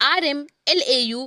RMLAU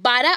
12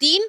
3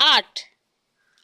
8।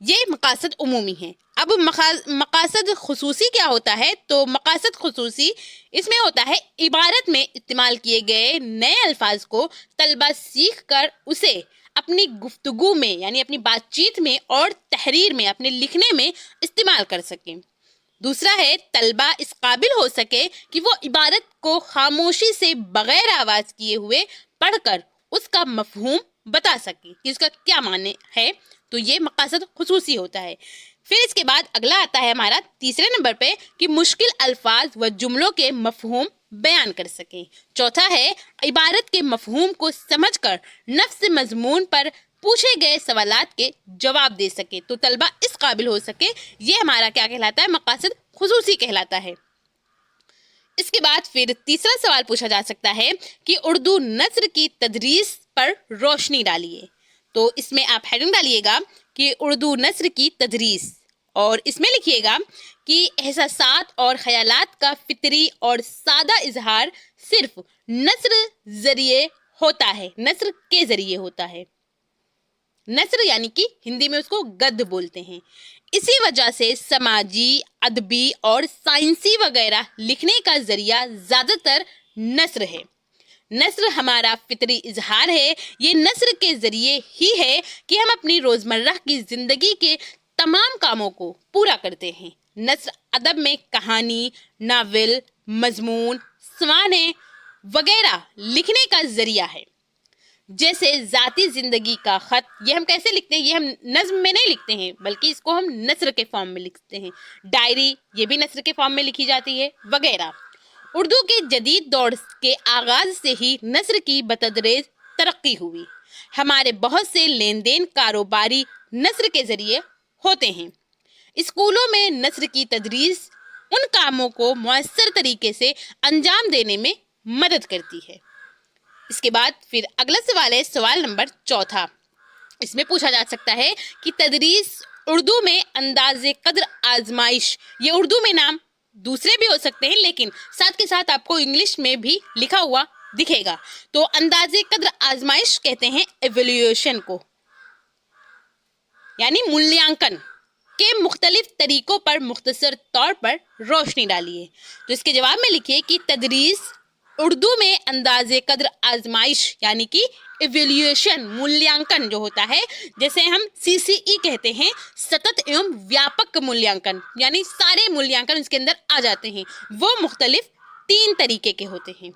یہ مقاصد عمومی ہیں. اب مقاصد خصوصی کیا ہوتا ہے؟ تو مقاصد خصوصی اس میں ہوتا ہے عبارت میں استعمال کیے گئے نئے الفاظ کو طلبہ سیکھ کر اسے اپنی گفتگو میں یعنی اپنی بات چیت میں اور تحریر میں اپنے لکھنے میں استعمال کر سکیں. دوسرا ہے طلبہ اس قابل ہو سکے کہ وہ عبارت کو خاموشی سے بغیر آواز کیے ہوئے پڑھ کر اس کا مفہوم بتا سکے کہ اس کا کیا معنی ہے. تو یہ مقاصد خصوصی ہوتا ہے. پھر اس کے بعد اگلا آتا ہے ہمارا تیسرے نمبر پہ کہ مشکل الفاظ و جملوں کے مفہوم بیان کر سکیں. چوتھا ہے عبارت کے مفہوم کو سمجھ کر نفس مضمون پر پوچھے گئے سوالات کے جواب دے سکے. تو طلبہ اس قابل ہو سکے. یہ ہمارا کیا کہلاتا ہے؟ مقاصد خصوصی کہلاتا ہے. اس کے بعد پھر تیسرا سوال پوچھا جا سکتا ہے کہ اردو نثر کی تدریس پر روشنی ڈالیے. تو اس میں آپ ہیڈنگ ڈالیے گا کہ اردو نثر کی تدریس، اور اس میں لکھیے گا کہ احساسات اور خیالات کا فطری اور سادہ اظہار صرف نثر ذریعے ہوتا ہے، نثر کے ذریعے ہوتا ہے. نثر یعنی کہ ہندی میں اس کو گد بولتے ہیں. اسی وجہ سے سماجی، ادبی اور سائنسی وغیرہ لکھنے کا ذریعہ زیادہ تر نثر ہے. نثر ہمارا فطری اظہار ہے. یہ نثر کے ذریعے ہی ہے کہ ہم اپنی روزمرہ کی زندگی کے تمام کاموں کو پورا کرتے ہیں. نثر ادب میں کہانی، ناول، مضمون، سوانح وغیرہ لکھنے کا ذریعہ ہے. جیسے ذاتی زندگی کا خط، یہ ہم کیسے لکھتے ہیں؟ یہ ہم نظم میں نہیں لکھتے ہیں بلکہ اس کو ہم نثر کے فارم میں لکھتے ہیں. ڈائری یہ بھی نثر کے فارم میں لکھی جاتی ہے وغیرہ. اردو کے جدید دور کے آغاز سے ہی نثر کی بتدریج ترقی ہوئی. ہمارے بہت سے لین دین کاروباری نثر کے ذریعے ہوتے ہیں. اسکولوں میں نثر کی تدریس ان کاموں کو مؤثر طریقے سے انجام دینے میں مدد کرتی ہے. اس کے بعد پھر اگلا سوال ہے سوال نمبر 4. اس میں پوچھا جا سکتا ہے کہ تدریس اردو میں انداز قدر آزمائش. یہ اردو میں نام دوسرے بھی ہو سکتے ہیں لیکن ساتھ کے ساتھ آپ کو انگلش میں بھی لکھا ہوا دکھے گا. تو انداز قدر آزمائش کہتے ہیں ایویلیوشن کو، یعنی مولیانکن کے مختلف طریقوں پر مختصر طور پر روشنی ڈالیے. تو اس کے جواب میں لکھیے کہ تدریس اردو میں انداز قدر آزمائش یعنی کہ ایویلیوشن، مولیانکن جو ہوتا ہے، جیسے ہم CCE کہتے ہیں، سطت ایوم ویاپک مولیانکن، یعنی سارے مولیانکن اس کے اندر آ جاتے ہیں. وہ مختلف 3 طریقے کے ہوتے ہیں.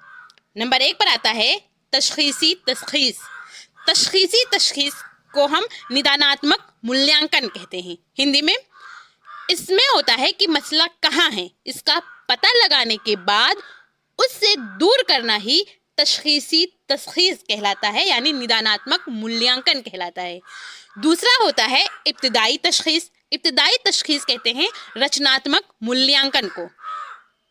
نمبر 1 پر آتا ہے تشخیصی تشخیص. تشخیصی تشخیص کو ہم نداناتمک مولیانکن کہتے ہیں ہندی میں. اس میں ہوتا ہے کہ مسئلہ کہاں ہے، اس کا پتہ لگانے کے بعد اس سے دور کرنا ہی تشخیصی تشخیص کہلاتا ہے، یعنی نداناتمک مولیانکن کہلاتا ہے. دوسرا ہوتا ہے ابتدائی تشخیص. ابتدائی تشخیص کہتے ہیں رچناتمک مولیانکن کو.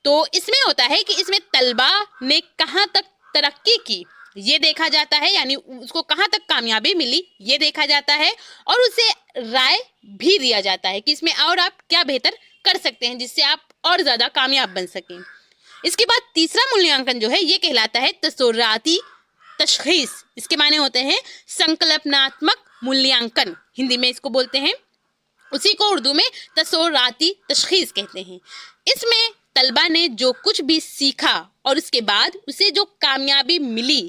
تو اس میں ہوتا ہے کہ اس میں طلبہ نے کہاں تک ترقی کی یہ دیکھا جاتا ہے، یعنی اس کو کہاں تک کامیابی ملی یہ دیکھا جاتا ہے، اور اسے رائے بھی دیا جاتا ہے کہ اس میں اور آپ کیا بہتر کر سکتے ہیں جس سے آپ اور زیادہ کامیاب بن سکیں. اس کے بعد تیسرا مولیانکن جو ہے یہ کہلاتا ہے تصوراتی تشخیص. اس کے معنی ہوتے ہیں سنکلپناتمک مولیانکن، ہندی میں اس کو بولتے ہیں. اسی کو اردو میں تصوراتی تشخیص کہتے ہیں. اس میں طلبہ نے جو کچھ بھی سیکھا اور اس کے بعد اسے جو کامیابی ملی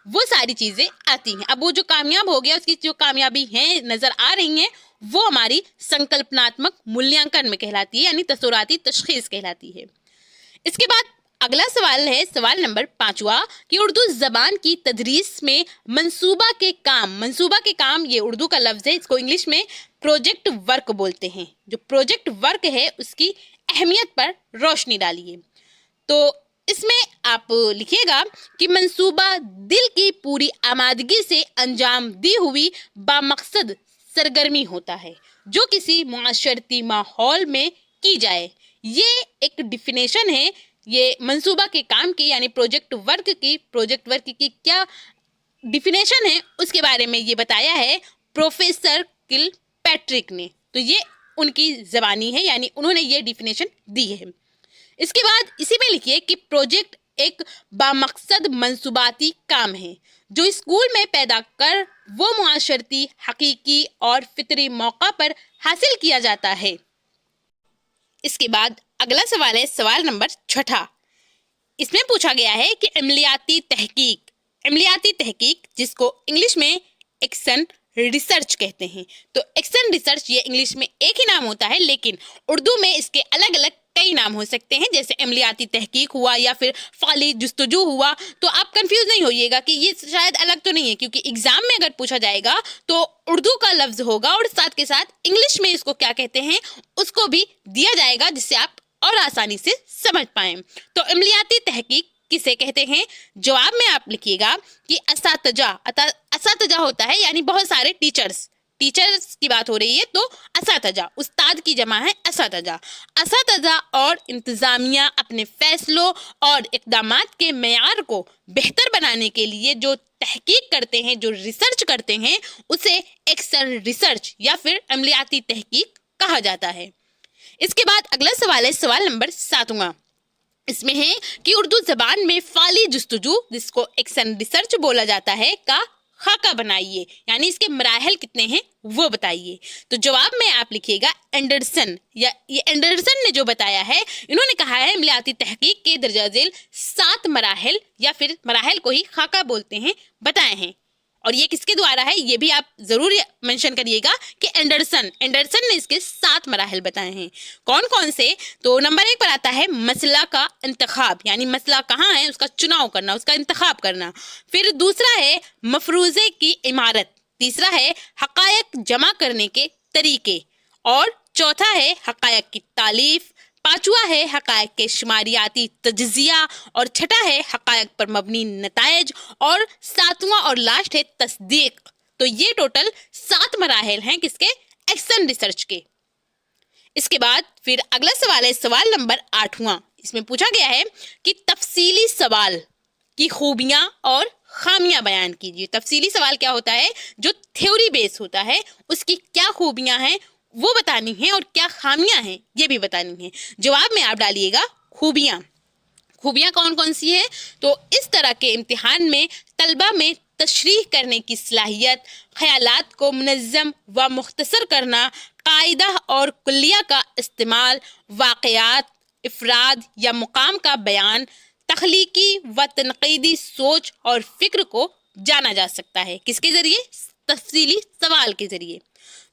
وہ ساری چیزیں آتی ہیں. اب وہ جو کامیاب ہو گیا، اس کی جو کامیابی ہیں نظر آ رہی ہیں، وہ ہماری سنکلپناتمک مولیانکن میں کہلاتی ہے، یعنی تصوراتی تشخیص کہلاتی ہے. اس کے بعد اگلا سوال ہے سوال نمبر 5 کہ اردو زبان کی تدریس میں منصوبہ کے کام. منصوبہ کے کام یہ اردو کا لفظ ہے، اس کو انگلش میں پروجیکٹ ورک بولتے ہیں. جو پروجیکٹ ورک ہے اس کی اہمیت پر روشنی ڈالیے. تو اس میں آپ لکھیے گا کہ منصوبہ دل کی پوری آمادگی سے انجام دی ہوئی بامقصد سرگرمی ہوتا ہے جو کسی معاشرتی ماحول میں کی جائے. یہ ایک ڈیفینیشن ہے یہ منصوبہ کے کام کی، یعنی پروجیکٹ ورک کی کیا ڈیفینیشن ہے اس کے بارے میں یہ بتایا ہے پروفیسر کل پیٹرک نے. تو یہ ان کی زبانی ہے، یعنی انہوں نے یہ ڈیفینیشن دی ہے. اس کے بعد اسی میں لکھیے کہ پروجیکٹ ایک بامقصد منصوباتی کام ہے جو اسکول میں پیدا کر وہ معاشرتی حقیقی اور فطری موقع پر حاصل کیا جاتا ہے۔ اس کے بعد اگلا سوال ہے سوال نمبر 6۔ اس میں پوچھا گیا ہے کہ عملیاتی تحقیق جس کو انگلش میں ایکشن ریسرچ کہتے ہیں، تو ایکشن ریسرچ یہ انگلش میں ایک ہی نام ہوتا ہے، لیکن اردو میں اس کے الگ الگ کئی نام ہو سکتے ہیں، جیسے عملیاتی تحقیق ہوا یا پھر فعلی جستجو ہوا۔ تو آپ کنفیوز نہیں ہوئیے گا کہ یہ شاید الگ تو نہیں ہے، کیونکہ ایگزام میں اگر پوچھا جائے گا تو اردو کا لفظ ہوگا اور ساتھ کے ساتھ انگلش میں اس کو کیا کہتے ہیں اس کو بھی دیا جائے گا، جس سے آپ اور آسانی سے سمجھ پائیں۔ تو عملیاتی تحقیق کسے کہتے ہیں؟ جواب میں آپ لکھیے گا کہ اساتذہ ہوتا ہے، یعنی بہت سارے ٹیچرز کی بات ہو رہی ہے، تو اساتذہ استاد کی جمع ہے اساتذہ اور انتظامیہ اپنے فیصلوں اور اقدامات کے معیار کو بہتر بنانے کے لیے جو تحقیق کرتے ہیں، جو ریسرچ کرتے ہیں، اسے ایکشن ریسرچ یا پھر عملیاتی تحقیق کہا جاتا ہے۔ اس کے بعد اگلا سوال ہے سوال نمبر 7۔ اس میں ہے کہ اردو زبان میں فعلی جستجو جس کو ایکشن ریسرچ بولا جاتا ہے کا خاکہ بنائیے، یعنی اس کے مراحل کتنے ہیں وہ بتائیے۔ تو جواب میں آپ لکھیے گا اینڈرسن نے جو بتایا ہے، انہوں نے کہا ہے عملیاتی تحقیق کے درجہ ذیل 7 مراحل یا پھر مراحل کو ہی خاکہ بولتے ہیں بتائے ہیں، اور یہ کس کے دوارا ہے یہ بھی آپ ضرور منشن کریے گا کہ اینڈرسن نے اس کے 7 مراحل بتائے ہیں۔ کون کون سے؟ تو نمبر 1 پر آتا ہے مسئلہ کا انتخاب، یعنی مسئلہ کہاں ہے اس کا چناؤ کرنا، اس کا انتخاب کرنا۔ پھر دوسرا ہے مفروضے کی عمارت، تیسرا ہے حقائق جمع کرنے کے طریقے، اور چوتھا ہے حقائق کی تالیف، پانچواں ہے حقائق کے شماریاتی تجزیہ، اور چھٹا ہے حقائق پر مبنی نتائج، اور ساتواں اور لاسٹ ہے تصدیق۔ تو یہ ٹوٹل 7 مراحل ہیں کس کے؟ ایکشن ریسرچ کے۔ اس کے بعد پھر اگلا سوال ہے سوال نمبر 8۔ اس میں پوچھا گیا ہے کہ تفصیلی سوال کی خوبیاں اور خامیاں بیان کیجیے۔ تفصیلی سوال کیا ہوتا ہے؟ جو تھیوری بیس ہوتا ہے، اس کی کیا خوبیاں ہیں وہ بتانی ہیں اور کیا خامیاں ہیں یہ بھی بتانی ہیں۔ جواب میں آپ ڈالیے گا خوبیاں کون کون سی ہیں؟ تو اس طرح کے امتحان میں طلبہ میں تشریح کرنے کی صلاحیت، خیالات کو منظم و مختصر کرنا، قاعدہ اور کلیہ کا استعمال، واقعات، افراد یا مقام کا بیان، تخلیقی و تنقیدی سوچ اور فکر کو جانا جا سکتا ہے۔ کس کے ذریعے؟ تفصیلی سوال کے ذریعے۔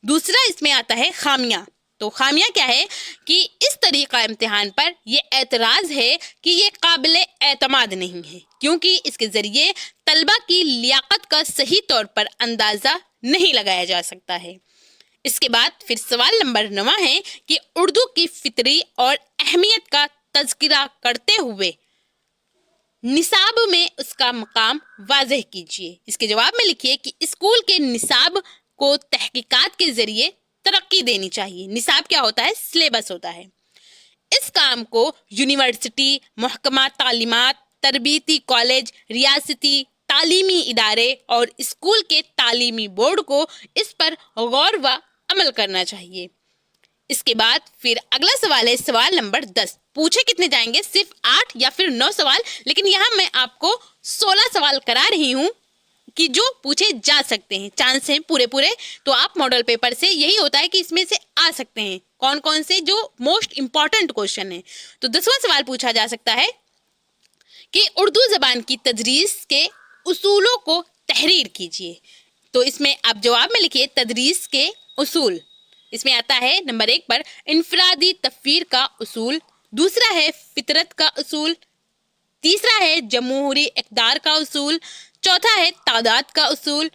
دوسرا اس میں آتا ہے خامیاں۔ تو خامیاں کیا ہے کہ اس طریقہ امتحان پر یہ اعتراض ہے کہ یہ قابل اعتماد نہیں ہے، کیونکہ اس کے ذریعے طلبہ کی لیاقت کا صحیح طور پر اندازہ نہیں لگایا جا سکتا ہے۔ اس کے بعد پھر سوال نمبر 9 ہے کہ اردو کی فطری اور اہمیت کا تذکرہ کرتے ہوئے نصاب میں اس کا مقام واضح کیجیے۔ اس کے جواب میں لکھیے کہ اسکول کے نصاب کو تحقیقات کے ذریعے ترقی دینی چاہیے۔ نصاب کیا ہوتا ہے؟ سلیبس ہوتا ہے۔ اس کام کو یونیورسٹی، محکمہ تعلیمات، تربیتی کالج، ریاستی تعلیمی ادارے اور اسکول کے تعلیمی بورڈ کو اس پر غور و عمل کرنا چاہیے۔ اس کے بعد پھر اگلا سوال ہے سوال نمبر 10۔ پوچھے کتنے جائیں گے؟ صرف 8 یا پھر 9 سوال، لیکن یہاں میں آپ کو 16 سوال کرا رہی ہوں کہ جو پوچھے جا سکتے ہیں، چانس ہیں پورے۔ تو آپ ماڈل پیپر سے یہی ہوتا ہے کہ اس میں سے آ سکتے ہیں کون سے جو موسٹ امپورٹنٹ کوشچن ہیں۔ تو 10واں سوال پوچھا جا سکتا ہے کہ اردو زبان کی تدریس کے اصولوں کو تحریر کیجیے۔ تو اس میں آپ جواب میں لکھیے تدریس کے اصول۔ اس میں آتا ہے نمبر 1 پر انفرادی تفویر کا اصول، دوسرا ہے فطرت کا اصول، تیسرا ہے جمہوری اقدار کا اصول، چوتھا ہے تعداد کا اصول،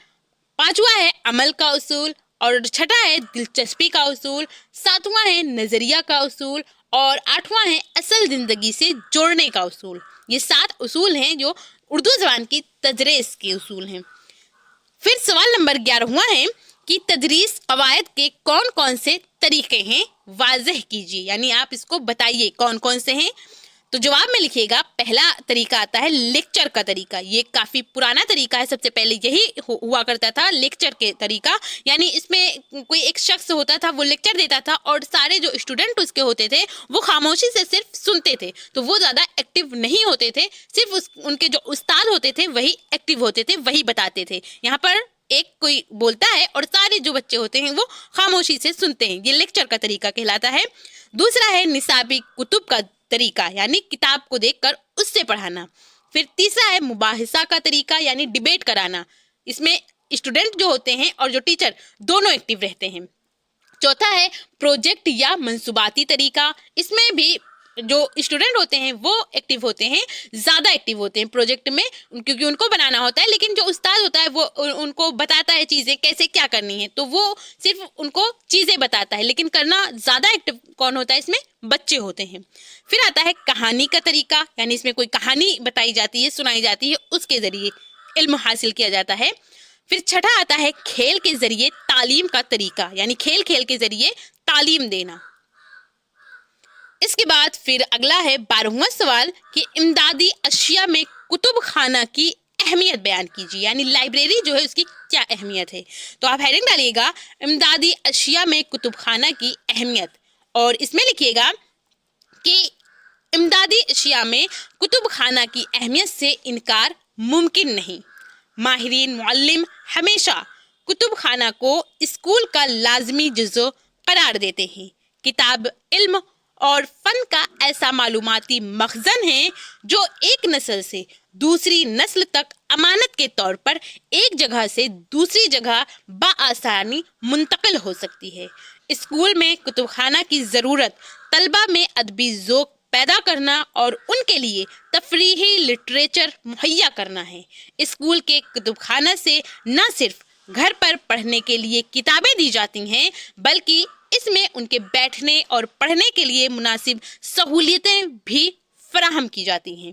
پانچواں ہے عمل کا اصول، اور چھٹا ہے دلچسپی کا اصول، ساتواں ہے نظریہ کا اصول، اور آٹھواں ہے اصل زندگی سے جوڑنے کا اصول۔ یہ 7 اصول ہیں جو اردو زبان کی تدریس کے اصول ہیں۔ پھر سوال نمبر 11واں ہے کہ تدریس قواعد کے کون سے طریقے ہیں واضح کیجیے، یعنی آپ اس کو بتائیے کون سے ہیں۔ تو جواب میں لکھیے گا پہلا طریقہ آتا ہے لیکچر کا طریقہ. یہ کافی پرانا طریقہ ہے, سب سے پہلے یہی ہوا کرتا تھا لیکچر کے طریقہ. یعنی اس میں کوئی ایک شخص ہوتا تھا, وہ لیکچر دیتا تھا اور سارے جو اسٹوڈنٹ اس کے ہوتے تھے وہ خاموشی سے صرف سنتے تھے. تو وہ زیادہ ایکٹیو نہیں ہوتے تھے, صرف ان کے جو استاد ہوتے تھے وہی ایکٹیو ہوتے تھے, وہی بتاتے تھے. یہاں پر ایک کوئی بولتا ہے اور سارے جو بچے ہوتے ہیں وہ خاموشی سے سنتے ہیں. یہ لیکچر کا طریقہ کہلاتا ہے. دوسرا ہے نصابی کتب کا طریقہ, یعنی کتاب کو دیکھ کر اس سے پڑھانا. پھر تیسرا ہے مباحثہ کا طریقہ, یعنی ڈیبیٹ کرانا. اس میں اسٹوڈنٹ جو ہوتے ہیں اور جو ٹیچر دونوں ایکٹیو رہتے ہیں. چوتھا ہے پروجیکٹ یا منصوباتی طریقہ. اس میں بھی جو اسٹوڈنٹ ہوتے ہیں وہ ایکٹیو ہوتے ہیں, زیادہ ایکٹیو ہوتے ہیں پروجیکٹ میں, کیونکہ ان کو بنانا ہوتا ہے. لیکن جو استاد ہوتا ہے وہ ان کو بتاتا ہے چیزیں کیسے کیا کرنی ہے, تو وہ صرف ان کو چیزیں بتاتا ہے. لیکن کرنا زیادہ ایکٹیو کون ہوتا ہے اس میں؟ بچے ہوتے ہیں. پھر آتا ہے کہانی کا طریقہ, یعنی اس میں کوئی کہانی بتائی جاتی ہے, سنائی جاتی ہے, اس کے ذریعے علم حاصل کیا جاتا ہے. پھر چھٹا آتا ہے کھیل کے ذریعے تعلیم کا طریقہ, یعنی کھیل کھیل کے ذریعے تعلیم دینا. اس کے بعد پھر اگلا ہے 12واں سوال کہ امدادی اشیاء میں کتب خانہ کی اہمیت بیان کیجیے, یعنی لائبریری جو ہے اس کی کیا اہمیت ہے. تو آپ ہیڈنگ ڈالیے گا امدادی اشیاء میں کتب خانہ کی اہمیت, اور اس میں لکھیے گا کہ امدادی اشیاء میں کتب خانہ کی اہمیت سے انکار ممکن نہیں. ماہرین معلم ہمیشہ کتب خانہ کو اسکول کا لازمی جزو قرار دیتے ہیں. کتاب علم اور فن کا ایسا معلوماتی مخزن ہے جو ایک نسل سے دوسری نسل تک امانت کے طور پر ایک جگہ سے دوسری جگہ بآسانی منتقل ہو سکتی ہے. اسکول میں کتب خانہ کی ضرورت طلبہ میں ادبی ذوق پیدا کرنا اور ان کے لیے تفریحی لٹریچر مہیا کرنا ہے. اسکول کے کتب خانہ سے نہ صرف گھر پر پڑھنے کے لیے کتابیں دی جاتی ہیں, بلکہ اس میں ان کے بیٹھنے اور پڑھنے کے لیے مناسب سہولیتیں بھی فراہم کی جاتی ہیں.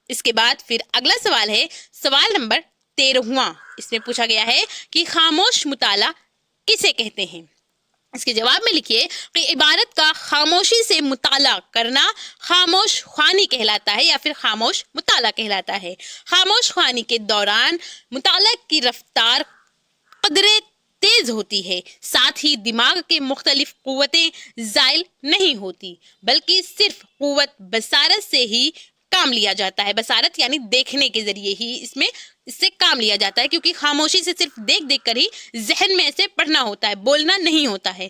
اس کے بعد پھر اگلا سوال ہے سوال نمبر 13واں. اس میں پوچھا گیا ہے کہ خاموش مطالعہ کسے کہتے ہیں. اس کے جواب میں لکھیے کہ عبارت کا خاموشی سے مطالعہ کرنا خاموش خوانی کہلاتا ہے یا پھر خاموش مطالعہ کہلاتا ہے. خاموش خوانی کے دوران مطالعہ کی رفتار قدرے تیز ہوتی ہے, ساتھ ہی دماغ کے مختلف قوتیں زائل نہیں ہوتی, بلکہ صرف قوت بصارت سے ہی کام لیا جاتا ہے. بصارت یعنی دیکھنے کے ذریعے ہی اس سے کام لیا جاتا ہے, کیونکہ خاموشی سے صرف دیکھ دیکھ کر ہی ذہن میں ایسے پڑھنا ہوتا ہے, بولنا نہیں ہوتا ہے.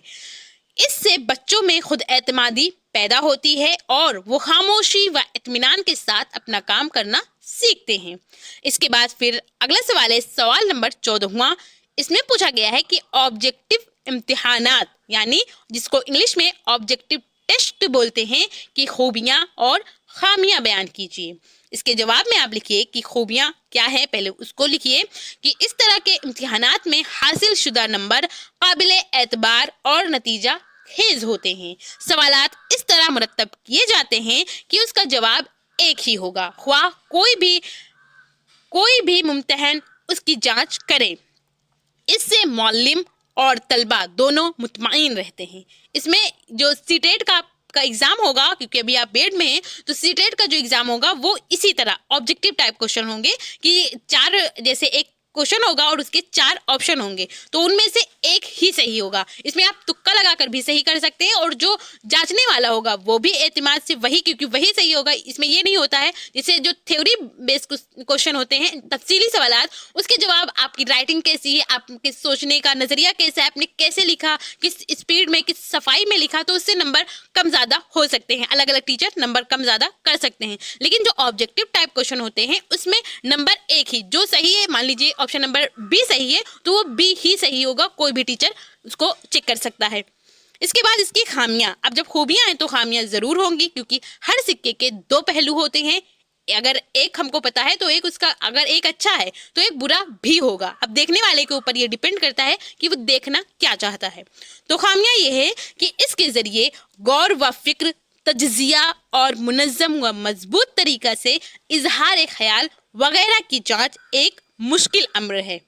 اس سے بچوں میں خود اعتمادی پیدا ہوتی ہے اور وہ خاموشی و اطمینان کے ساتھ اپنا کام کرنا سیکھتے ہیں. اس کے بعد پھر اگلا سوال ہے سوال نمبر 14واں. اس میں پوچھا گیا ہے کہ آبجیکٹو امتحانات, یعنی جس کو انگلش میں آبجیکٹو ٹیسٹ بولتے ہیں, کی خوبیاں اور خامیاں بیان کیجیے. اس کے جواب میں آپ لکھیے کہ خوبیاں کیا ہے, پہلے اس کو لکھیے کہ اس طرح کے امتحانات میں حاصل شدہ نمبر قابل اعتبار اور نتیجہ خیز ہوتے ہیں. سوالات اس طرح مرتب کیے جاتے ہیں کہ اس کا جواب ایک ہی ہوگا, خواہ کوئی بھی ممتحن اس کی جانچ کرے. اس سے معلم اور طلبہ دونوں مطمئن رہتے ہیں. اس میں جو سی ٹیٹ کا ایگزام ہوگا, کیونکہ ابھی آپ بیڈ میں ہیں, تو سی ٹیٹ کا جو ایگزام ہوگا وہ اسی طرح آبجیکٹو ٹائپ کوشچن ہوں گے کہ 4 جیسے ایک کوشچن ہوگا اور اس کے 4 آپشن ہوں گے, تو ان میں سے ایک ہی صحیح ہوگا. اس میں آپ تکا لگا کر بھی صحیح کر سکتے ہیں, اور جو جانچنے والا ہوگا وہ بھی اعتماد سے وہی, کیونکہ وہی صحیح ہوگا. اس میں یہ نہیں ہوتا ہے جیسے جو تھیوری بیس کوشچن ہوتے ہیں, تفصیلی سوالات, اس کے جواب آپ کی رائٹنگ کیسی ہے, آپ کے سوچنے کا نظریہ کیسا ہے, آپ نے کیسے لکھا, کس اسپیڈ میں, کس صفائی میں لکھا, تو اس سے نمبر کم زیادہ ہو سکتے ہیں. الگ الگ ٹیچر نمبر کم زیادہ کر سکتے ہیں. لیکن جو آبجیکٹو ٹائپ کوشچن ہوتے ہیں اس میں نمبر ایک ہی, جو صحیح ہے, مان لیجیے آپشن نمبر بی صحیح ہے تو وہ بی ہی صحیح ہوگا, کوئی بھی ٹیچر اس کو چیک کر سکتا ہے. اس کے بعد اس کی خامیاں. اب جب خوبیاں ہیں تو خامیاں ضرور ہوں گی, کیونکہ ہر سکے کے 2 پہلو ہوتے ہیں. اگر ایک ہم کو پتا ہے تو ایک اس کا, اگر ایک اچھا ہے تو ایک برا بھی ہوگا. اب دیکھنے والے کے اوپر یہ ڈیپینڈ کرتا ہے کہ وہ دیکھنا کیا چاہتا ہے. تو خامیاں یہ ہے کہ اس کے ذریعے غور و فکر, تجزیہ اور منظم و مضبوط طریقہ سے اظہار خیال وغیرہ کی جانچ ایک مشکل امر ہے.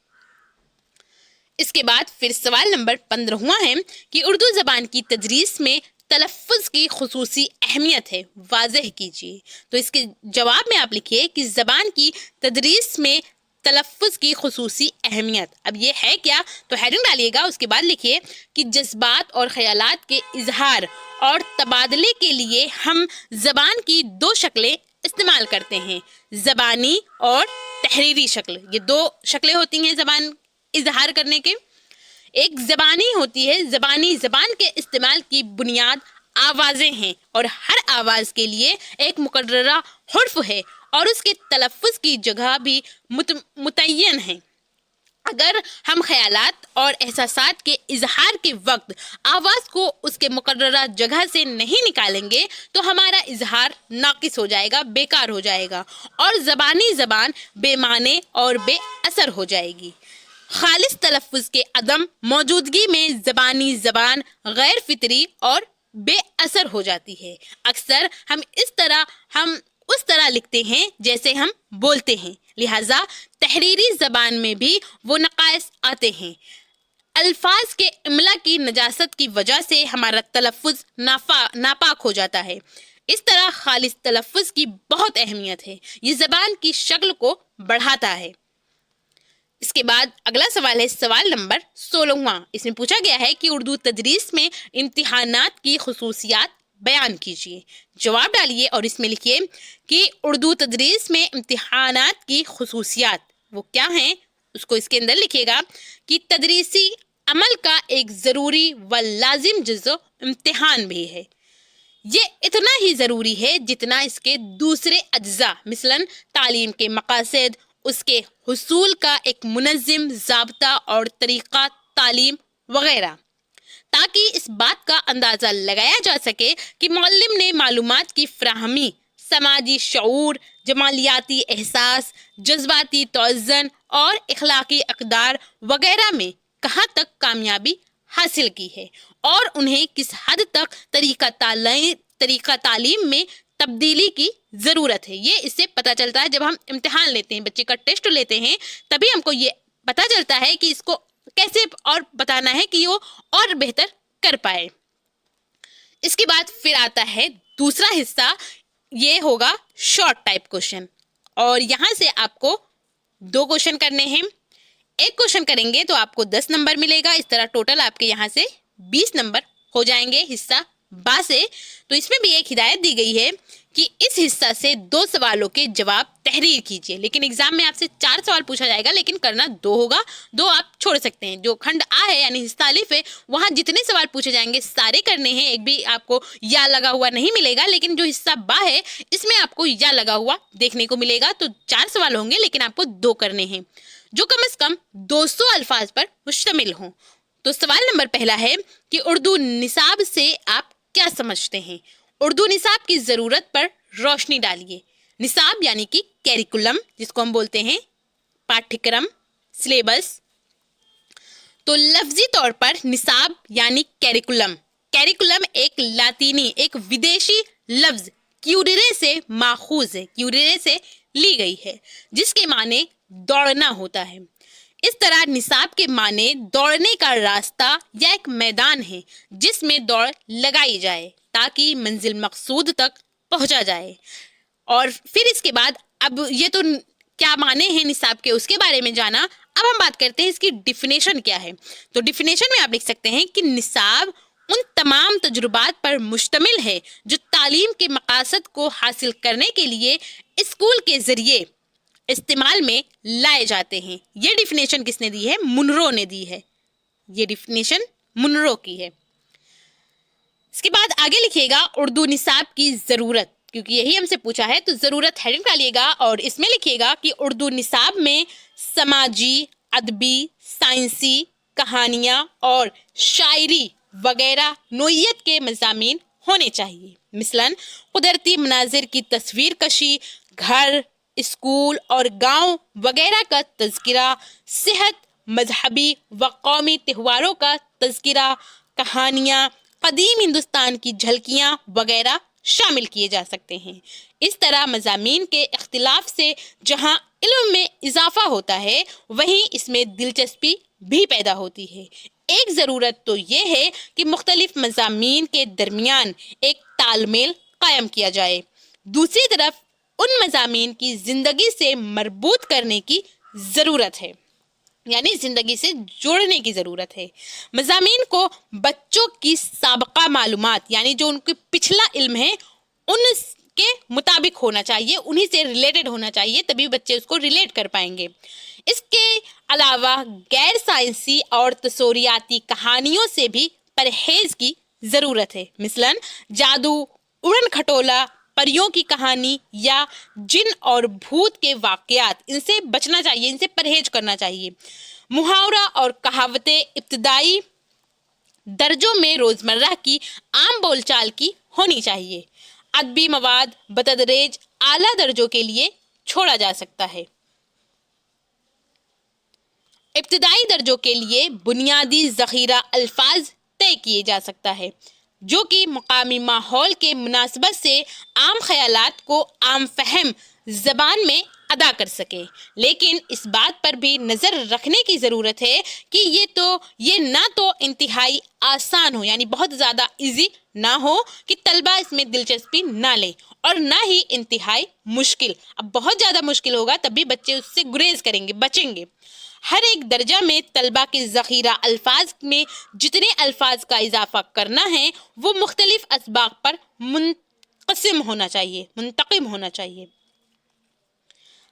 اس کے بعد پھر سوال نمبر 15واں ہے کہ اردو زبان کی تدریس میں تلفظ کی خصوصی اہمیت ہے، واضح کیجیے۔ تو اس کے جواب میں آپ لکھیے کہ زبان کی تدریس میں تلفظ کی خصوصی اہمیت۔ اب یہ ہے کیا؟ تو ہیڈنگ ڈالیے گا، اس کے بعد لکھیے کہ جذبات اور خیالات کے اظہار اور تبادلے کے لیے ہم زبان کی دو شکلیں استعمال کرتے ہیں، زبانی اور تحریری شکل۔ یہ دو شکلیں ہوتی ہیں زبان اظہار کرنے کے۔ ایک زبانی ہوتی ہے، زبانی زبان کے استعمال کی بنیاد آوازیں ہیں اور ہر آواز کے لیے ایک مقررہ حرف ہے اور اس کے تلفظ کی جگہ بھی متعین ہے۔ اگر ہم خیالات اور احساسات کے اظہار کے وقت آواز کو اس کے مقررہ جگہ سے نہیں نکالیں گے تو ہمارا اظہار ناقص ہو جائے گا، بیکار ہو جائے گا اور زبانی زبان بے معنی اور بے اثر ہو جائے گی۔ خالص تلفظ کے عدم موجودگی میں زبانی زبان غیر فطری اور بے اثر ہو جاتی ہے۔ اکثر ہم اس طرح لکھتے ہیں جیسے ہم بولتے ہیں، لہٰذا تحریری زبان میں بھی وہ نقائص آتے ہیں۔ الفاظ کے املا کی نجاست کی وجہ سے ہمارا تلفظ ناپاک ہو جاتا ہے۔ اس طرح خالص تلفظ کی بہت اہمیت ہے، یہ زبان کی شکل کو بڑھاتا ہے۔ اس کے بعد اگلا سوال ہے سوال نمبر 16واں۔ اس میں پوچھا گیا ہے کہ اردو تدریس میں امتحانات کی خصوصیات بیان کیجیے۔ جواب ڈالیے اور اس میں لکھیے کہ اردو تدریس میں امتحانات کی خصوصیات وہ کیا ہیں، اس کو اس کے اندر لکھیے گا کہ تدریسی عمل کا ایک ضروری و لازم جزو امتحان بھی ہے۔ یہ اتنا ہی ضروری ہے جتنا اس کے دوسرے اجزاء، مثلاً تعلیم کے مقاصد، اس کے حصول کا ایک منظم ضابطہ اور طریقہ تعلیم وغیرہ، تاکہ اس بات کا اندازہ لگایا جا سکے کہ معلم نے معلومات کی فراہمی، سماجی شعور، جمالیاتی احساس، جذباتی توازن اور اخلاقی اقدار وغیرہ میں کہاں تک کامیابی حاصل کی ہے اور انہیں کس حد تک طریقہ تعلیم میں تبدیلی کی ضرورت ہے۔ یہ اس سے پتہ چلتا ہے جب ہم امتحان لیتے ہیں، بچے کا ٹیسٹ لیتے ہیں، تبھی ہم کو یہ پتہ چلتا ہے کہ اس کو کیسے اور بتانا ہے کہ وہ اور بہتر کر پائے۔ اس کے بعد پھر آتا ہے دوسرا حصہ، یہ ہوگا شارٹ ٹائپ کوشچن، اور یہاں سے آپ کو 2 کوشچن کرنے ہیں۔ ایک کوشچن کریں گے تو آپ کو 10 نمبر ملے گا، اس طرح ٹوٹل آپ کے یہاں سے 20 نمبر ہو جائیں گے حصہ با سے۔ تو اس میں بھی ایک ہدایت دی گئی ہے کہ اس حصہ سے 2 سوالوں کے جواب تحریر کیجیے، لیکن ایگزام میں آپ سے 4 سوال پوچھا جائے گا، لیکن کرنا 2 ہوگا، 2 آپ چھوڑ سکتے ہیں۔ جو کھنڈ آ ہے یعنی حصہ الف ہے، وہاں جتنے سوال پوچھے جائیں گے سارے کرنے ہیں، ایک بھی آپ کو یا لگا ہوا نہیں ملے گا، لیکن جو حصہ با ہے اس میں آپ کو یا لگا ہوا دیکھنے کو ملے گا۔ تو 4 سوال ہوں گے لیکن آپ کو 2 کرنے ہیں جو کم از کم 200 الفاظ پر مشتمل ہوں۔ تو سوال نمبر پہلا ہے کہ اردو نصاب سے آپ کیا سمجھتے ہیں؟ اردو نصاب کی ضرورت پر روشنی ڈالیے۔ نصاب یعنی کہ کیریکولم، جس کو ہم بولتے ہیں پاٹھکرم، سلیبس۔ تو لفظی طور پر نصاب یعنی کیریکولم۔ کیریکولم ایک لاطینی، ایک ودیشی لفظ کیوریرے سے ماخوذ ہے، کیوریرے سے لی گئی ہے، جس کے معنی دوڑنا ہوتا ہے۔ اس طرح نصاب کے معنی دوڑنے کا راستہ یا ایک میدان ہے جس میں دوڑ لگائی جائے تاکہ منزل مقصود تک پہنچا جائے۔ اور پھر اس کے بعد اب یہ تو کیا معنی ہیں نصاب کے، اس کے بارے میں جانا۔ اب ہم بات کرتے ہیں اس کی ڈیفینیشن کیا ہے۔ تو ڈیفینیشن میں آپ لکھ سکتے ہیں کہ نصاب ان تمام تجربات پر مشتمل ہے جو تعلیم کے مقاصد کو حاصل کرنے کے لیے اسکول کے ذریعے استعمال میں لائے جاتے ہیں۔ یہ ڈیفینیشن کس نے دی ہے؟ منرو نے دی ہے۔ یہ ڈیفینیشن منرو کی ہے۔ اس کے بعد آگے لکھیے گا اردو نصاب کی ضرورت، کیونکہ یہی ہم سے پوچھا ہے تو ضرورت ہیڈنگ ڈالیے گا اور اس میں لکھیے گا کہ اردو نصاب میں سماجی، ادبی، سائنسی، کہانیاں اور شاعری وغیرہ نوعیت کے مضامین ہونے چاہیے، مثلاً قدرتی مناظر کی تصویر کشی، گھر، اسکول اور گاؤں وغیرہ کا تذکرہ، صحت، مذہبی و قومی تہواروں کا تذکرہ، کہانیاں، قدیم ہندوستان کی جھلکیاں وغیرہ شامل کیے جا سکتے ہیں۔ اس طرح مضامین کے اختلاف سے جہاں علم میں اضافہ ہوتا ہے وہیں اس میں دلچسپی بھی پیدا ہوتی ہے۔ ایک ضرورت تو یہ ہے کہ مختلف مضامین کے درمیان ایک تال میل قائم کیا جائے، دوسری طرف ان مضامین کی زندگی سے مربوط کرنے کی ضرورت ہے، یعنی زندگی سے جوڑنے کی ضرورت ہے۔ مضامین کو بچوں کی سابقہ معلومات یعنی جو ان کے پچھلا علم ہے ان کے مطابق ہونا چاہیے، انہی سے ریلیٹڈ ہونا چاہیے، تبھی بچے اس کو ریلیٹ کر پائیں گے۔ اس کے علاوہ غیر سائنسی اور تصوریاتی کہانیوں سے بھی پرہیز کی ضرورت ہے، مثلاً جادو، اڑن کھٹولا، پریوں کی کہانی یا جن اور بھوت کے واقعات، ان سے بچنا چاہیے، ان سے پرہیز کرنا چاہیے۔ محاورہ اور کہاوتیں ابتدائی درجوں میں روزمرہ کی عام بول چال کی ہونی چاہیے۔ ادبی مواد بتدریج اعلیٰ درجوں کے لیے چھوڑا جا سکتا ہے۔ ابتدائی درجوں کے لیے بنیادی ذخیرہ الفاظ طے کیے جا سکتا ہے جو کہ مقامی ماحول کے مناسبت سے عام خیالات کو عام فہم زبان میں ادا کر سکے، لیکن اس بات پر بھی نظر رکھنے کی ضرورت ہے کہ یہ نہ تو انتہائی آسان ہو، یعنی بہت زیادہ ایزی نہ ہو کہ طلبہ اس میں دلچسپی نہ لیں، اور نہ ہی انتہائی مشکل۔ اب بہت زیادہ مشکل ہوگا تب بھی بچے اس سے گریز کریں گے، بچیں گے۔ ہر ایک درجہ میں طلبہ کے ذخیرہ الفاظ میں جتنے الفاظ کا اضافہ کرنا ہے وہ مختلف اسباق پر منقسم ہونا چاہیے۔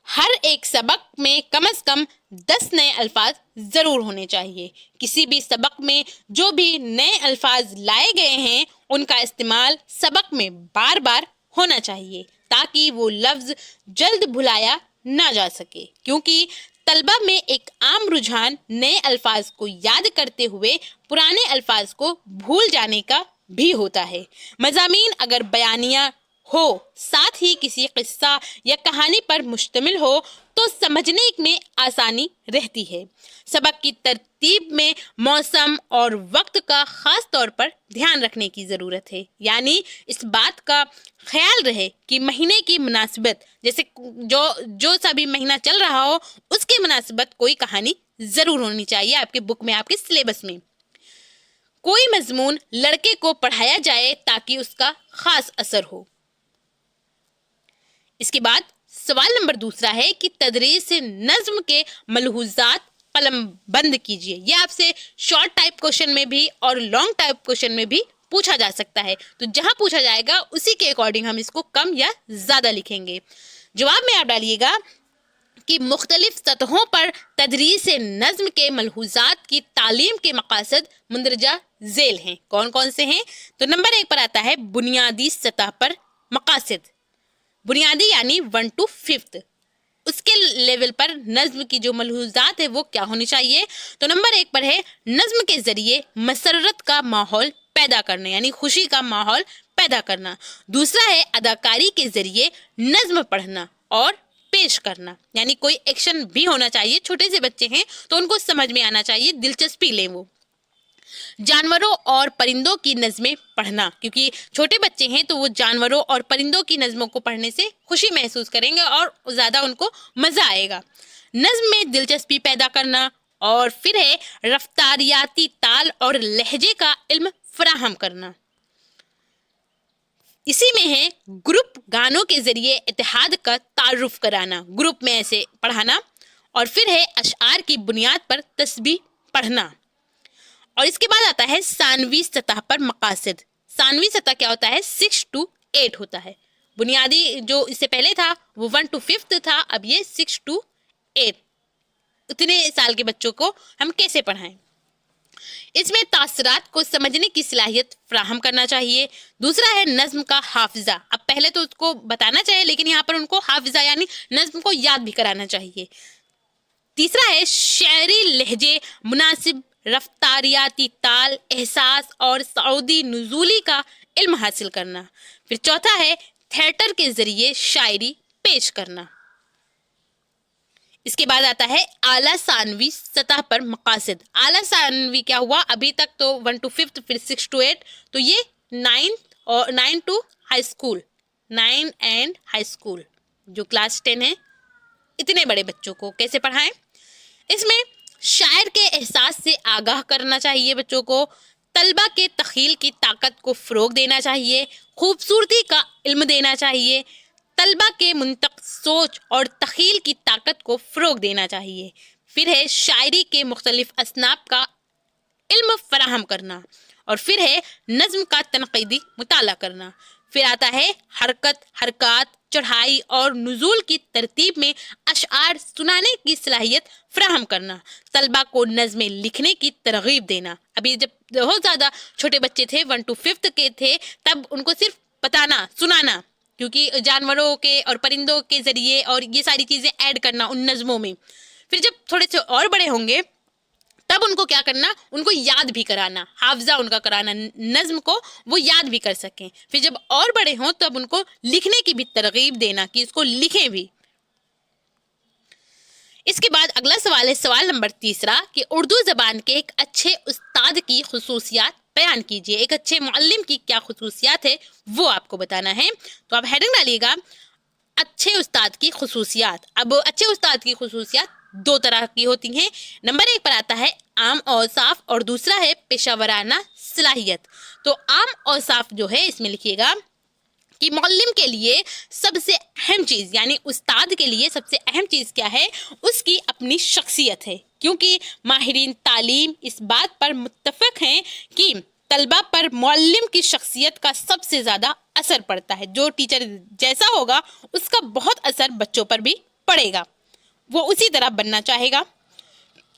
ہر ایک سبق میں کم از کم 10 نئے الفاظ ضرور ہونے چاہیے۔ کسی بھی سبق میں جو بھی نئے الفاظ لائے گئے ہیں ان کا استعمال سبق میں بار بار ہونا چاہیے تاکہ وہ لفظ جلد بھلایا نہ جا سکے، کیونکہ طلبہ میں ایک عام رجحان نئے الفاظ کو یاد کرتے ہوئے پرانے الفاظ کو بھول جانے کا بھی ہوتا ہے۔ مضامین اگر بیانیہ ہو، ساتھ ہی کسی قصہ یا کہانی پر مشتمل ہو تو سمجھنے میں آسانی رہتی ہے۔ سبق کی ترتیب میں موسم اور وقت کا خاص طور پر دھیان رکھنے کی ضرورت ہے، یعنی اس بات کا خیال رہے کہ مہینے کی مناسبت، جیسے جو سا بھی مہینہ چل رہا ہو اس کے مناسبت کوئی کہانی ضرور ہونی چاہیے آپ کے بک میں، آپ کے سلیبس میں۔ کوئی مضمون لڑکے کو پڑھایا جائے تاکہ اس کا خاص اثر ہو۔ اس کے بعد سوال نمبر دوسرا ہے کہ تدریس نظم کے ملحوظات قلم بند کیجیے۔ یہ آپ سے شارٹ ٹائپ کوشچن میں بھی اور لانگ ٹائپ کوشچن میں بھی پوچھا جا سکتا ہے، تو جہاں پوچھا جائے گا اسی کے اکارڈنگ ہم اس کو کم یا زیادہ لکھیں گے۔ جواب میں آپ ڈالیے گا کہ مختلف سطحوں پر تدریس نظم کے ملحوظات کی تعلیم کے مقاصد مندرجہ ذیل ہیں۔ کون کون سے ہیں؟ تو نمبر 1 پر آتا ہے بنیادی سطح پر مقاصد، بنیادی یعنی 1 to 5th، اس کے لیول پر نظم کی جو ملحوظات ہے وہ کیا ہونی چاہیے؟ تو نمبر 1 پر ہے نظم کے ذریعے مسرت کا ماحول پیدا کرنا، یعنی خوشی کا ماحول پیدا کرنا۔ دوسرا ہے اداکاری کے ذریعے نظم پڑھنا اور پیش کرنا، یعنی کوئی ایکشن بھی ہونا چاہیے، چھوٹے سے بچے ہیں تو ان کو سمجھ میں آنا چاہیے، دلچسپی لیں وہ۔ جانوروں اور پرندوں کی نظمیں پڑھنا، کیونکہ چھوٹے بچے ہیں تو وہ جانوروں اور پرندوں کی نظموں کو پڑھنے سے خوشی محسوس کریں گے اور زیادہ ان کو مزہ آئے گا۔ نظم میں دلچسپی پیدا کرنا، اور پھر ہے رفتاریاتی تال اور لہجے کا علم فراہم کرنا۔ اسی میں ہے گروپ گانوں کے ذریعے اتحاد کا تعارف کرانا، گروپ میں ایسے پڑھانا، اور پھر ہے اشعار کی بنیاد پر تسبیح پڑھنا۔ اور اس کے بعد آتا ہے ثانوی سطح پر مقاصد۔ ثانوی سطح کیا ہوتا ہے؟ 6 to 8 ہوتا ہے۔ بنیادی جو اس سے پہلے تھا وہ 1 to 5th تھا، اب یہ 6 to 8، اتنے سال کے بچوں کو ہم کیسے پڑھائیں؟ اس میں تاثرات کو سمجھنے کی صلاحیت فراہم کرنا چاہیے۔ دوسرا ہے نظم کا حافظہ، اب پہلے تو اس کو بتانا چاہیے لیکن یہاں پر ان کو حافظہ یعنی نظم کو یاد بھی کرانا چاہیے۔ تیسرا ہے شعری لہجے، مناسب رفتاریاتی تال، احساس اور صعودی نزولی کا علم حاصل کرنا۔ پھر چوتھا ہے تھیٹر کے ذریعے شاعری پیش کرنا۔ اس کے بعد آتا ہے اعلیٰ ثانوی سطح پر مقاصد۔ اعلیٰ ثانوی کیا ہوا؟ ابھی تک تو 1 to 5th، پھر 6 to 8، تو یہ 9 to high school, 9 and high school, جو کلاس 10 ہے، اتنے بڑے بچوں کو کیسے پڑھائیں؟ اس میں شاعر کے احساس سے آگاہ کرنا چاہیے بچوں کو، طلبہ کے تخیل کی طاقت کو فروغ دینا چاہیے، خوبصورتی کا علم دینا چاہیے، طلبہ کے منطق، سوچ اور تخیل کی طاقت کو فروغ دینا چاہیے۔ پھر ہے شاعری کے مختلف اصناف کا علم فراہم کرنا، اور پھر ہے نظم کا تنقیدی مطالعہ کرنا۔ پھر آتا ہے حرکات، چڑھائی اور نزول کی ترتیب میں اشعار سنانے کی صلاحیت فراہم کرنا، طلبہ کو نظمیں لکھنے کی ترغیب دینا۔ ابھی جب بہت زیادہ چھوٹے بچے تھے 1 to 5 کے تھے، تب ان کو صرف بتانا، سنانا، کیونکہ جانوروں کے اور پرندوں کے ذریعے اور یہ ساری چیزیں ایڈ کرنا ان نظموں میں۔ پھر جب تھوڑے سے اور بڑے ہوں گے تب ان کو کیا کرنا، ان کو یاد بھی کرانا، حافظہ ان کا کرانا، نظم کو وہ یاد بھی کر سکیں۔ پھر جب اور بڑے ہوں تب ان کو لکھنے کی بھی ترغیب دینا کہ اس کو لکھیں بھی۔ اس کے بعد اگلا سوال ہے، سوال نمبر 3 کہ اردو زبان کے ایک اچھے استاد کی خصوصیات بیان کیجیے۔ ایک اچھے معلم کی کیا خصوصیات ہے وہ آپ کو بتانا ہے۔ تو آپ ہیڈنگ ڈالیے گا اچھے استاد کی خصوصیات۔ اب اچھے استاد کی خصوصیات 2 طرح کی ہوتی ہیں۔ نمبر 1 پر آتا ہے عام اوصاف اور دوسرا ہے پیشہ ورانہ صلاحیت۔ تو عام اوصاف جو ہے اس میں لکھیے گا کہ معلم کے لیے سب سے اہم چیز، یعنی استاد کے لیے سب سے اہم چیز کیا ہے، اس کی اپنی شخصیت ہے، کیونکہ ماہرین تعلیم اس بات پر متفق ہیں کہ طلبہ پر معلم کی شخصیت کا سب سے زیادہ اثر پڑتا ہے۔ جو ٹیچر جیسا ہوگا اس کا بہت اثر بچوں پر بھی پڑے گا، وہ اسی طرح بننا چاہے گا۔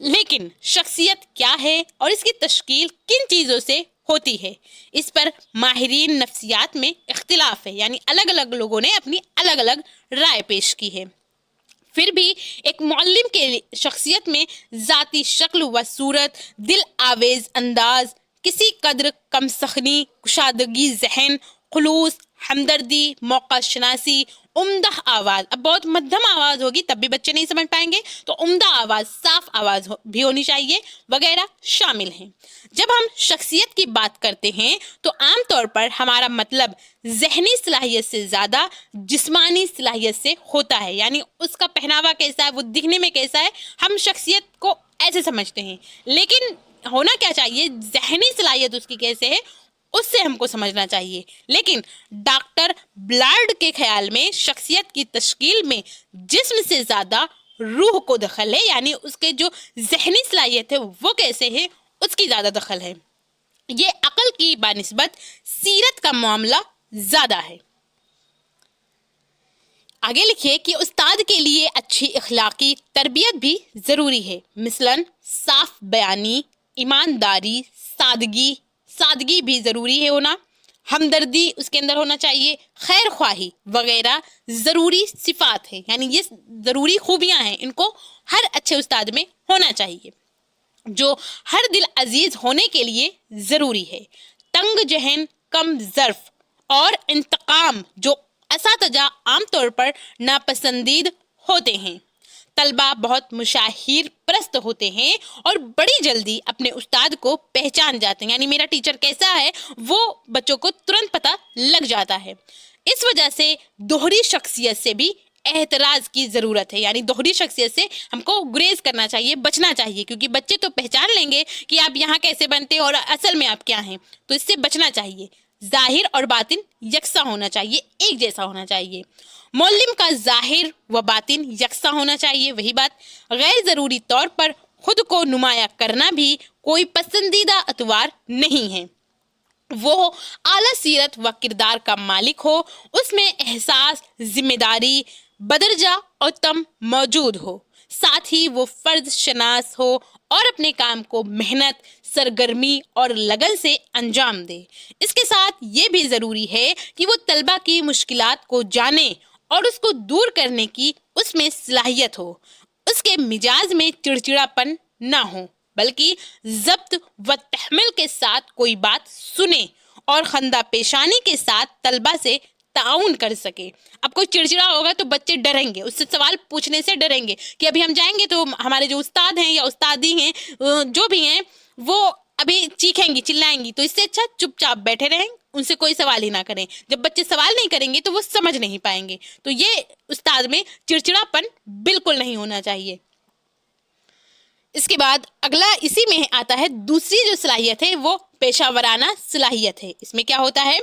لیکن شخصیت کیا ہے اور اس کی تشکیل کن چیزوں سے ہوتی ہے، اس پر ماہرین نفسیات میں اختلاف ہے، یعنی الگ الگ لوگوں نے اپنی الگ الگ رائے پیش کی ہے۔ پھر بھی ایک معلم کے شخصیت میں ذاتی شکل و صورت، دل آویز انداز، کسی قدر کم سخنی، کشادگی ذہن، خلوص، ہمدردی، موقع شناسی، عمدہ آواز، اب بہت مدھم آواز ہوگی تب بھی بچے نہیں سمجھ پائیں گے، تو عمدہ آواز، صاف آواز بھی ہونی چاہیے وغیرہ شامل ہیں۔ جب ہم شخصیت کی بات کرتے ہیں تو عام طور پر ہمارا مطلب ذہنی صلاحیت سے زیادہ جسمانی صلاحیت سے ہوتا ہے، یعنی اس کا پہناوا کیسا ہے، وہ دکھنے میں کیسا ہے، ہم شخصیت کو ایسے سمجھتے ہیں۔ لیکن ہونا کیا چاہیے، ذہنی صلاحیت اس کی کیسے ہے اس سے ہم کو سمجھنا چاہیے۔ لیکن ڈاکٹر بلارڈ کے خیال میں شخصیت کی تشکیل میں جسم سے زیادہ روح کو دخل ہے، یعنی اس کے جو ذہنی صلاحیت ہے وہ کیسے ہے اس کی زیادہ دخل ہے۔ یہ عقل کی بانسبت سیرت کا معاملہ زیادہ ہے۔ آگے لکھیے کہ استاد کے لیے اچھی اخلاقی تربیت بھی ضروری ہے، مثلاً صاف بیانی، ایمانداری، سادگی بھی ضروری ہے ہونا، ہمدردی اس کے اندر ہونا چاہیے، خیر خواہی وغیرہ ضروری صفات ہیں، یعنی یہ ضروری خوبیاں ہیں، ان کو ہر اچھے استاد میں ہونا چاہیے، جو ہر دل عزیز ہونے کے لیے ضروری ہے۔ تنگ ذہن، کم ظرف اور انتقام جو اساتذہ عام طور پر ناپسندید ہوتے ہیں۔ طلبہ بہت مشاہیر پرست ہوتے ہیں اور بڑی جلدی اپنے استاد کو پہچان جاتے ہیں، یعنی میرا ٹیچر کیسا ہے وہ بچوں کو ترنت پتہ لگ جاتا ہے۔ اس وجہ سے دوہری شخصیت سے بھی احتراز کی ضرورت ہے، یعنی دوہری شخصیت سے ہم کو گریز کرنا چاہیے، بچنا چاہیے، کیونکہ بچے تو پہچان لیں گے کہ آپ یہاں کیسے بنتے اور اصل میں آپ کیا ہیں، تو اس سے بچنا چاہیے۔ ظاہر اور باطن یکساں ہونا چاہیے، ایک جیسا ہونا چاہیے۔ معلم کا ظاہر و باطن یکساں ہونا چاہیے، وہی بات۔ غیر ضروری طور پر خود کو نمایاں کرنا بھی کوئی پسندیدہ اتوار نہیں ہے۔ وہ اعلیٰ سیرت و کردار کا مالک ہو، اس میں احساس، ذمہ داری بدرجہ اور تم موجود ہو، ساتھ ہی وہ فرض شناس ہو اور اپنے کام کو محنت، سرگرمی اور لگن سے انجام دے۔ اس کے ساتھ یہ بھی ضروری ہے کہ وہ طلبہ کی مشکلات کو جانے اور اس کو دور کرنے کی اس میں صلاحیت ہو، اس کے مزاج میں چڑچڑاپن نہ ہو، بلکہ ضبط و تحمل کے ساتھ کوئی بات سنے اور خندہ پیشانی کے ساتھ طلبہ سے تعاون کر سکے۔ اب کوئی چڑچڑا ہوگا تو بچے ڈریں گے، اس سے سوال پوچھنے سے ڈریں گے کہ ابھی ہم جائیں گے تو ہمارے جو استاد ہیں یا استادی ہیں جو بھی ہیں وہ ابھی چیخیں گی، چلائیں گی، تو اس سے اچھا چپ چاپ بیٹھے رہیں، ان سے کوئی سوال ہی نہ کریں۔ جب بچے سوال نہیں کریں گے تو وہ سمجھ نہیں پائیں گے، تو یہ استاد میں چڑچڑاپن بالکل نہیں ہونا چاہیے۔ اس کے بعد اگلا اسی میں آتا ہے دوسری جو صلاحیت ہے وہ پیشہ ورانہ صلاحیت ہے. اس میں کیا ہوتا ہے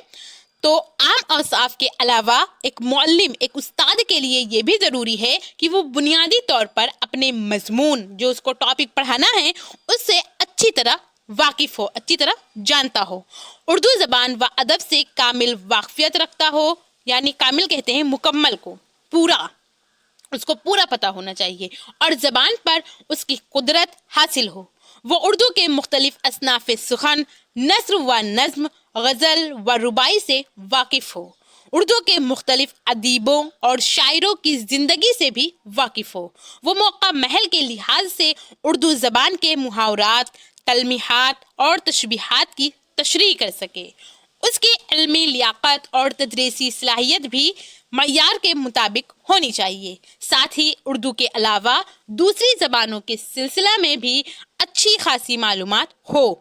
تو عام اوصاف کے علاوہ ایک معلم ایک استاد کے لیے یہ بھی ضروری ہے کہ وہ بنیادی طور پر اپنے مضمون جو اس کو ٹاپک پڑھانا ہے اس سے اچھی طرح واقف ہو، اچھی طرح جانتا ہو، اردو زبان و ادب سے کامل واقفیت رکھتا ہو. یعنی کامل کہتے ہیں مکمل کو، پورا، اس کو پورا پتہ ہونا چاہیے اور زبان پر اس کی قدرت حاصل ہو. وہ اردو کے مختلف اصناف سخن، نثر و نظم، غزل و رباعی سے واقف ہو. اردو کے مختلف ادیبوں اور شاعروں کی زندگی سے بھی واقف ہو. وہ موقع محل کے لحاظ سے اردو زبان کے محاورات، تلمیحات اور تشبیہات کی تشریح کر سکے. اس کی علمی لیاقت اور تدریسی صلاحیت بھی معیار کے مطابق ہونی چاہیے. ساتھ ہی اردو کے علاوہ دوسری زبانوں کے سلسلہ میں بھی اچھی خاصی معلومات ہو،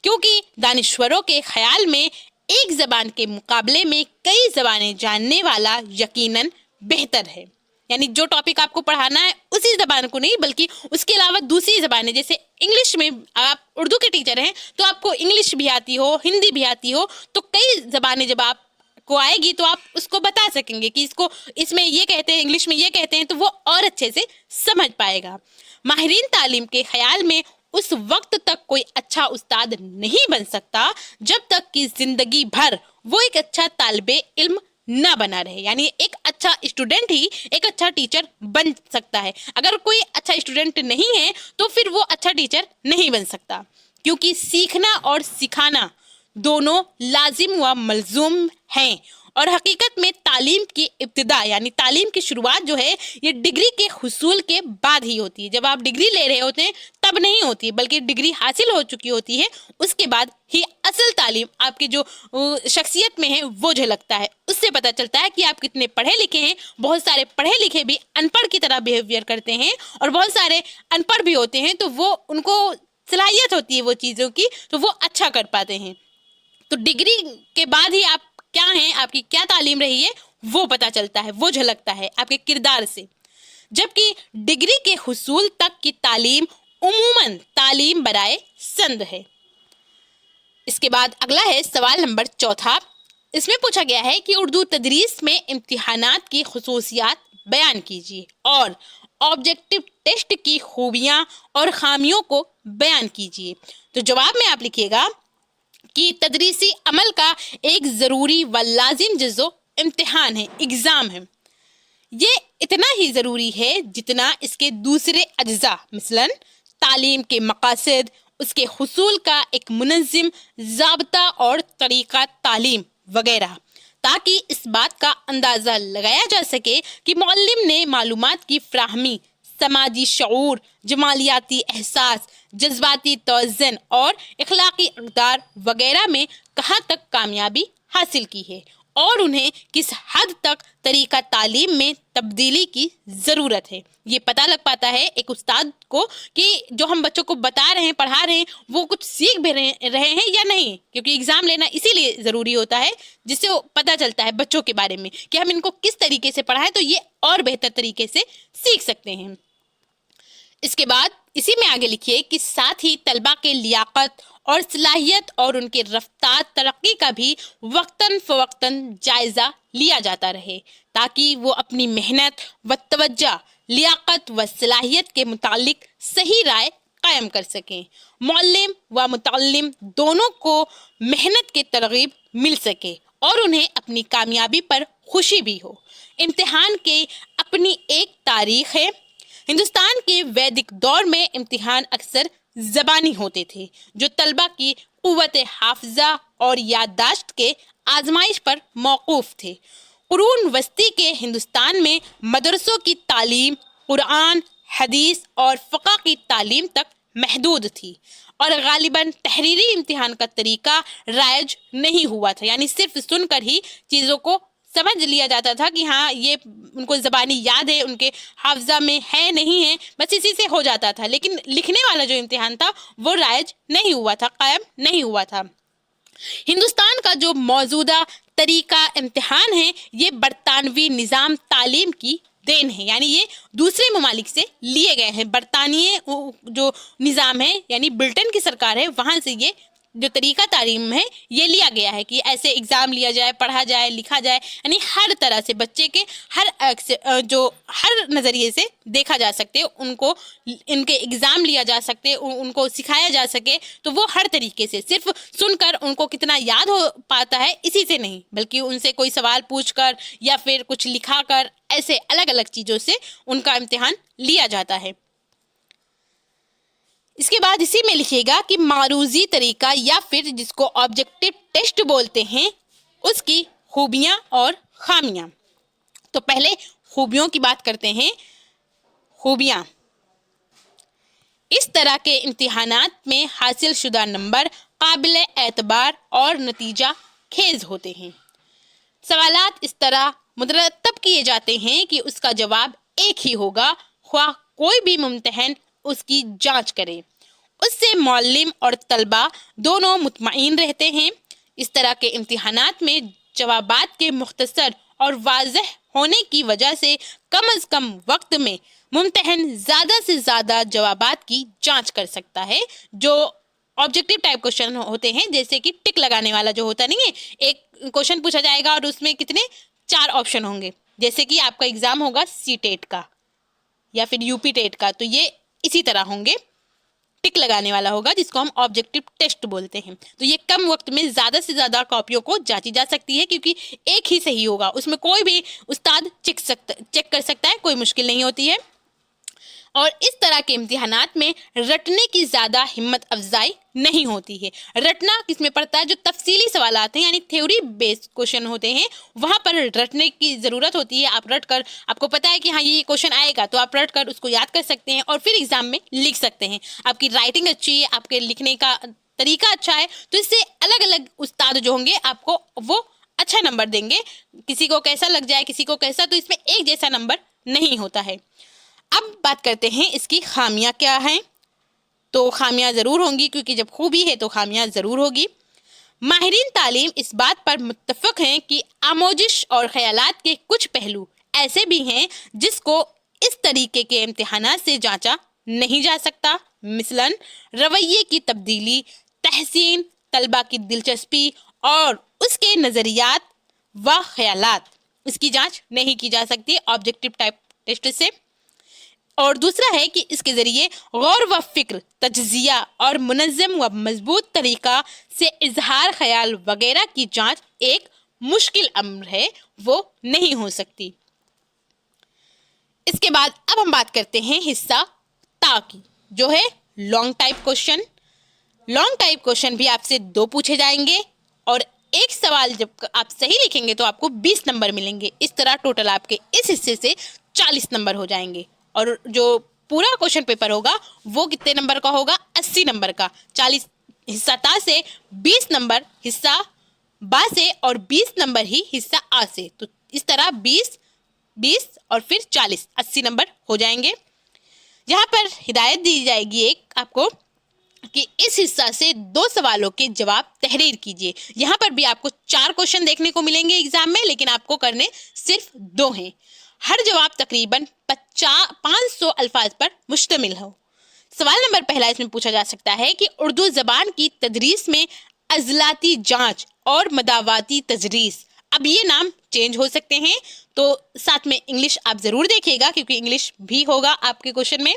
کیونکہ دانشوروں کے خیال میں ایک زبان کے مقابلے میں کئی زبانیں جاننے والا یقیناً بہتر ہے. یعنی جو ٹاپک آپ کو پڑھانا ہے اسی زبان کو نہیں بلکہ اس کے علاوہ دوسری زبانیں، جیسے انگلش میں آپ اردو کے ٹیچر ہیں تو آپ کو انگلش بھی آتی ہو، ہندی بھی آتی ہو، تو کئی زبانیں جب آپ کو آئے گی تو آپ اس کو بتا سکیں گے کہ اس کو اس میں یہ کہتے ہیں، انگلش میں یہ کہتے ہیں، تو وہ اور اچھے سے سمجھ پائے گا. ماہرین تعلیم کے خیال میں اس وقت تک کوئی اچھا استاد نہیں بن سکتا جب تک کہ زندگی بھر وہ ایک اچھا طالب علم نہ بنا رہے. یعنی ایک اچھا اسٹوڈنٹ ہی ایک اچھا ٹیچر بن سکتا ہے. اگر کوئی اچھا اسٹوڈنٹ نہیں ہے تو پھر وہ اچھا ٹیچر نہیں بن سکتا، کیونکہ سیکھنا اور سکھانا دونوں لازم و ملزوم ہیں. اور حقیقت میں تعلیم کی ابتدا یعنی تعلیم کی شروعات جو ہے یہ ڈگری کے حصول کے بعد ہی ہوتی ہے. جب آپ ڈگری لے رہے ہوتے ہیں تب نہیں ہوتی، بلکہ ڈگری حاصل ہو چکی ہوتی ہے اس کے بعد ہی اصل تعلیم آپ کی جو شخصیت میں ہے وہ جھلکتا ہے. اس سے پتہ چلتا ہے کہ آپ کتنے پڑھے لکھے ہیں. بہت سارے پڑھے لکھے بھی ان پڑھ کی طرح بیہیویئر کرتے ہیں اور بہت سارے ان پڑھ بھی ہوتے ہیں تو وہ ان کو صلاحیت ہوتی ہے وہ چیزوں کی تو وہ اچھا کر پاتے ہیں. تو ڈگری کے بعد ہی آپ کیا ہیں، آپ کی کیا تعلیم رہی ہے وہ پتہ چلتا ہے، وہ جھلکتا ہے آپ کے کردار سے. جبکہ ڈگری کے حصول تک کی تعلیم عموماً تعلیم برائے سند ہے. اس کے بعد اگلا ہے سوال نمبر 4. اس میں پوچھا گیا ہے کہ اردو تدریس میں امتحانات کی خصوصیات بیان کیجیے اور آبجیکٹو ٹیسٹ کی خوبیاں اور خامیوں کو بیان کیجیے. تو جواب میں آپ لکھیے گا کہ تدریسی عمل کا ایک ضروری و لازم جزو امتحان ہے، ایگزام ہے. یہ اتنا ہی ضروری ہے جتنا اس کے دوسرے اجزاء، مثلاً تعلیم کے مقاصد، اس کے حصول کا ایک منظم ضابطہ اور طریقہ تعلیم وغیرہ، تاکہ اس بات کا اندازہ لگایا جا سکے کہ معلم نے معلومات کی فراہمی، سماجی شعور، جمالیاتی احساس، جذباتی توازن اور اخلاقی اقدار وغیرہ میں کہاں تک کامیابی حاصل کی ہے اور انہیں کس حد تک طریقہ تعلیم میں تبدیلی کی ضرورت ہے. یہ پتہ لگ پاتا ہے ایک استاد کو کہ جو ہم بچوں کو بتا رہے ہیں، پڑھا رہے ہیں، وہ کچھ سیکھ بھی رہے ہیں یا نہیں. کیونکہ ایگزام لینا اسی لیے ضروری ہوتا ہے جس سے پتہ چلتا ہے بچوں کے بارے میں کہ ہم ان کو کس طریقے سے پڑھائیں تو یہ اور بہتر طریقے سے سیکھ سکتے ہیں. اس کے بعد اسی میں آگے لکھیے کہ ساتھ ہی طلبہ کے لیاقت اور صلاحیت اور ان کے رفتار ترقی کا بھی وقتاً فوقتاً جائزہ لیا جاتا رہے، تاکہ وہ اپنی محنت و توجہ، لیاقت و صلاحیت کے متعلق صحیح رائے قائم کر سکیں. معلم و متعلم دونوں کو محنت کے ترغیب مل سکے اور انہیں اپنی کامیابی پر خوشی بھی ہو. امتحان کے اپنی ایک تاریخ ہے. ہندوستان کے ویدک دور میں امتحان اکثر زبانی ہوتے تھے جو طلبہ کی قوت حافظہ اور یادداشت کے آزمائش پر موقوف تھے. قرون وسطی کے ہندوستان میں مدرسوں کی تعلیم قرآن، حدیث اور فقہ کی تعلیم تک محدود تھی اور غالباً تحریری امتحان کا طریقہ رائج نہیں ہوا تھا. یعنی صرف سن کر ہی چیزوں کو سمجھ لیا جاتا تھا کہ ہاں یہ ان کو زبانی یاد ہے، ان کے حافظہ میں ہے نہیں ہے، بس اسی سے ہو جاتا تھا. لیکن لکھنے والا جو امتحان تھا وہ رائج نہیں ہوا تھا، قائم نہیں ہوا تھا. ہندوستان کا جو موجودہ طریقہ امتحان ہے یہ برطانوی نظام تعلیم کی دین ہے، یعنی یہ دوسرے ممالک سے لیے گئے ہیں. برطانیہ جو نظام ہے یعنی برٹن کی سرکار ہے وہاں سے یہ جو طریقہ تعلیم ہے یہ لیا گیا ہے کہ ایسے ایگزام لیا جائے، پڑھا جائے، لکھا جائے، یعنی ہر طرح سے بچے کے ہر نظریے سے دیکھا جا سکتے، ان کو ان کے ایگزام لیا جا سکتے، ان کو سکھایا جا سکے. تو وہ ہر طریقے سے صرف سن کر ان کو کتنا یاد ہو پاتا ہے اسی سے نہیں، بلکہ ان سے کوئی سوال پوچھ کر یا پھر کچھ لکھا کر ایسے الگ الگ چیزوں سے ان کا امتحان لیا جاتا ہے. اس کے بعد اسی میں لکھیے گا کہ معروضی طریقہ یا پھر جس کو آبجیکٹو ٹیسٹ بولتے ہیں اس کی خوبیاں اور خامیاں. تو پہلے خوبیوں کی بات کرتے ہیں. خوبیاں: اس طرح کے امتحانات میں حاصل شدہ نمبر قابل اعتبار اور نتیجہ خیز ہوتے ہیں. سوالات اس طرح مرتب کیے جاتے ہیں کہ اس کا جواب ایک ہی ہوگا، خواہ کوئی بھی ممتحن اس کی جانچ کرے. اس سے معلم اور طلبہ دونوں مطمئن رہتے ہیں. اس طرح کے امتحانات میں جوابات کے مختصر اور واضح ہونے کی وجہ سے کم از کم وقت میں ممتحن زیادہ سے زیادہ جوابات کی جانچ کر سکتا ہے. جو آبجیکٹیو ٹائپ کوشچن ہوتے ہیں جیسے کہ ٹک لگانے والا جو ہوتا نہیں ہے، ایک کوشچن پوچھا جائے گا اور اس میں کتنے 4 آپشن ہوں گے، جیسے کہ آپ کا ایگزام ہوگا سی ٹیٹ کا یا پھر یو پی ٹیٹ کا، تو یہ اسی طرح ہوں گے. ٹک لگانے والا ہوگا جس کو ہم آبجیکٹیو ٹیسٹ بولتے ہیں. تو یہ کم وقت میں زیادہ سے زیادہ کاپیوں کو جانچی جا سکتی ہے کیونکہ ایک ہی صحیح ہوگا، اس میں کوئی بھی استاد چیک کر سکتا ہے، کوئی مشکل نہیں ہوتی ہے. اور اس طرح کے امتحانات میں رٹنے کی زیادہ ہمت افزائی نہیں ہوتی ہے. رٹنا کس میں پڑتا ہے؟ جو تفصیلی سوالات ہیں یعنی تھیوری بیس کوشچن ہوتے ہیں وہاں پر رٹنے کی ضرورت ہوتی ہے. آپ رٹ کر آپ کو پتا ہے کہ ہاں یہ کوشچن آئے گا تو آپ رٹ کر اس کو یاد کر سکتے ہیں اور پھر ایگزام میں لکھ سکتے ہیں. آپ کی رائٹنگ اچھی ہے، آپ کے لکھنے کا طریقہ اچھا ہے، تو اس سے الگ الگ استاد جو ہوں گے آپ کو وہ اچھا نمبر دیں گے. کسی کو کیسا لگ جائے کسی کو کیسا، تو اس میں ایک جیسا نمبر نہیں ہوتا ہے. اب بات کرتے ہیں اس کی خامیاں کیا ہیں. تو خامیاں ضرور ہوں گی کیونکہ جب خوبی ہے تو خامیاں ضرور ہوگی. ماہرین تعلیم اس بات پر متفق ہیں کہ آموزش اور خیالات کے کچھ پہلو ایسے بھی ہیں جس کو اس طریقے کے امتحانات سے جانچا نہیں جا سکتا. مثلاً رویے کی تبدیلی، تحسین، طلبہ کی دلچسپی اور اس کے نظریات و خیالات، اس کی جانچ نہیں کی جا سکتی آبجیکٹیو ٹائپ ٹیسٹ سے. اور دوسرا ہے کہ اس کے ذریعے غور و فکر، تجزیہ اور منظم و مضبوط طریقہ سے اظہار خیال وغیرہ کی جانچ ایک مشکل امر ہے، وہ نہیں ہو سکتی. اس کے بعد اب ہم بات کرتے ہیں حصہ تا کی، جو ہے long type question. Long type question بھی آپ سے 2 پوچھے جائیں گے اور ایک سوال جب آپ صحیح لکھیں گے تو آپ کو 20 نمبر ملیں گے. اس طرح ٹوٹل آپ کے اس حصے سے 40 نمبر ہو جائیں گے. اور جو پورا کوشچن پیپر ہوگا وہ کتنے نمبر کا ہوگا؟ 80 نمبر کا. 40 حصہ تا سے، 20 نمبر حصہ با سے اور 20 نمبر ہی حصہ آ سے. تو اس طرح 20 اور پھر 40، 80 نمبر ہو جائیں گے. یہاں پر ہدایت دی جائے گی ایک آپ کو کہ اس حصہ سے 2 سوالوں کے جواب تحریر کیجیے. یہاں پر بھی آپ کو 4 کوشچن دیکھنے کو ملیں گے ایگزام میں، لیکن آپ کو کرنے صرف 2 ہیں. ہر جواب تقریباً 500 الفاظ پر مشتمل ہو. سوال نمبر پہلا اس میں پوچھا جا سکتا ہے کہ اردو زبان کی تدریس میں عضلاتی جانچ اور مداواتی تجریس، اب یہ نام چینج ہو سکتے ہیں، تو ساتھ میں انگلش آپ ضرور دیکھیے گا کیونکہ انگلش بھی ہوگا آپ کے کوشچن میں.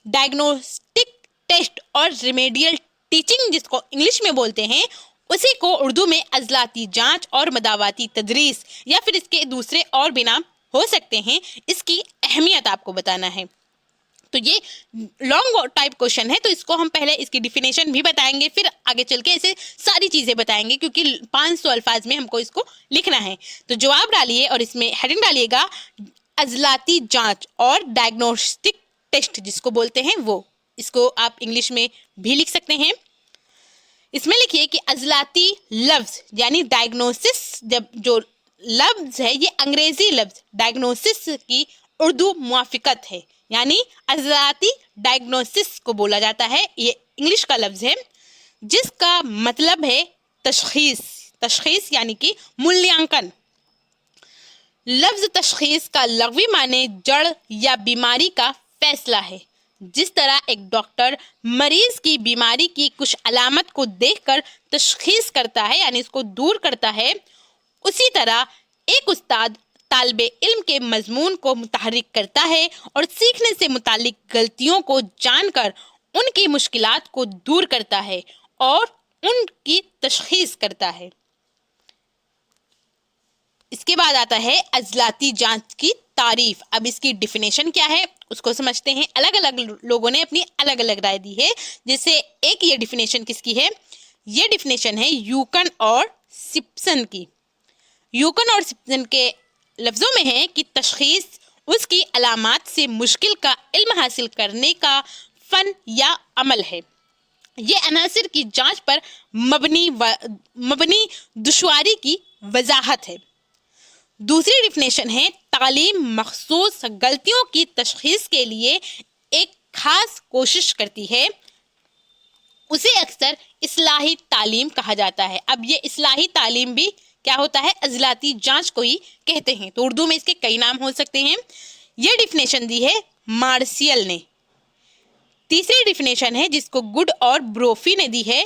ڈائگنوسٹک ٹیسٹ اور ریمیڈیل ٹیچنگ جس کو انگلش میں بولتے ہیں، اسی کو اردو میں عضلاتی جانچ اور مداواتی تدریس یا پھر اس کے دوسرے اور بھی نام ہو سکتے ہیں. اس کی اہمیت آپ کو بتانا ہے. تو یہ لانگ ٹائپ کوشچن ہے تو اس کو ہم پہلے اس کی ڈیفینیشن بھی بتائیں گے، پھر آگے چل کے ایسے ساری چیزیں بتائیں گے کیونکہ 500 الفاظ میں ہم کو اس کو لکھنا ہے. تو جواب ڈالیے اور اس میں ہیڈنگ ڈالیے گا عضلاتی جانچ اور ڈائگنوسٹک ٹیسٹ جس کو بولتے ہیں وہ. اس کو آپ انگلش میں بھی لکھ سکتے ہیں. اس میں لکھیے کہ عضلاتی لفظ یعنی ڈائگنوسس، جب جو لفظ ہے یہ انگریزی لفظ ڈائگنوسس کی اردو موافقت ہے، یعنی عضلاتی ڈائگنوسس کو بولا جاتا ہے. یہ انگلش کا لفظ ہے جس کا مطلب ہے تشخیص. تشخیص یعنی کہ مولیانکن. لفظ تشخیص کا لغوی معنی جڑ یا بیماری کا فیصلہ ہے. جس طرح ایک ڈاکٹر مریض کی بیماری کی کچھ علامت کو دیکھ کر تشخیص کرتا ہے یعنی اس کو دور کرتا ہے، اسی طرح ایک استاد طالب علم کے مضمون کو متحرک کرتا ہے اور سیکھنے سے متعلق غلطیوں کو جان کر ان کی مشکلات کو دور کرتا ہے اور ان کی تشخیص کرتا ہے. اس کے بعد آتا ہے عضلاتی جانچ کی تعریف. اب اس کی ڈیفینیشن کیا ہے اس کو سمجھتے ہیں. الگ الگ لوگوں نے اپنی الگ الگ رائے دی ہے. جیسے ایک یہ ڈیفینیشن کس کی ہے، یہ ڈیفینیشن ہے یوکن اور سپسن کی. یوکن اور سپسن کے لفظوں میں ہے کہ تشخیص اس کی علامات سے مشکل کا علم حاصل کرنے کا فن یا عمل ہے. یہ عناصر کی جانچ پر مبنی دشواری کی وضاحت ہے. دوسری ڈیفینیشن ہے تعلیم مخصوص غلطیوں کی تشخیص کے لیے ایک خاص کوشش کرتی ہے. اسے اکثر اصلاحی تعلیم کہا جاتا ہے. اب یہ اصلاحی تعلیم بھی کیا ہوتا ہے، عضلاتی جانچ کو ہی کہتے ہیں. تو اردو میں اس کے کئی نام ہو سکتے ہیں. یہ ڈیفینیشن دی ہے مارسیل نے. تیسری ڈیفینیشن ہے جس کو گڈ اور بروفی نے دی ہے.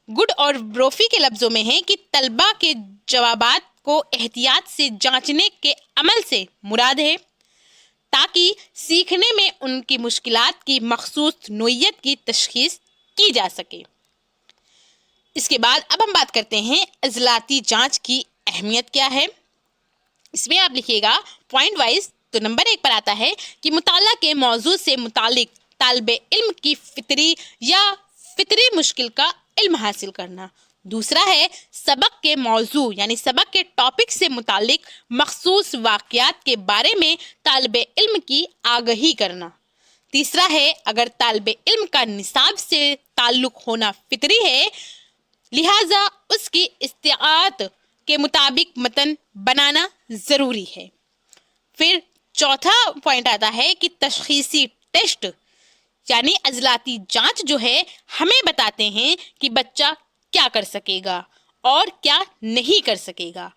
گڈ اور بروفی کے لفظوں میں ہے کہ طلبہ کے جوابات کو احتیاط سے جانچنے کے عمل سے مراد ہے تاکہ سیکھنے میں ان کی مشکلات کی مخصوص نوعیت کی تشخیص کی جا سکے. اس کے بعد اب ہم بات کرتے ہیں عضلاتی جانچ کی اہمیت کیا ہے. اس میں آپ لکھیے گا پوائنٹ وائز. تو نمبر 1 پر آتا ہے کہ مطالعہ کے موضوع سے متعلق طالب علم کی فطری مشکل کا علم حاصل کرنا. دوسرا ہے سبق کے موضوع یعنی سبق کے ٹاپک سے متعلق مخصوص واقعات کے بارے میں طالب علم کی آگہی کرنا. تیسرا ہے اگر طالب علم کا نصاب سے تعلق ہونا فطری ہے لہٰذا اس کی استطاعت کے مطابق متن بنانا ضروری ہے. پھر چوتھا پوائنٹ آتا ہے کہ تشخیصی ٹیسٹ یعنی عضلاتی جانچ جو ہے ہمیں بتاتے ہیں کہ بچہ کیا کر سکے گا اور کیا نہیں کر سکے گا،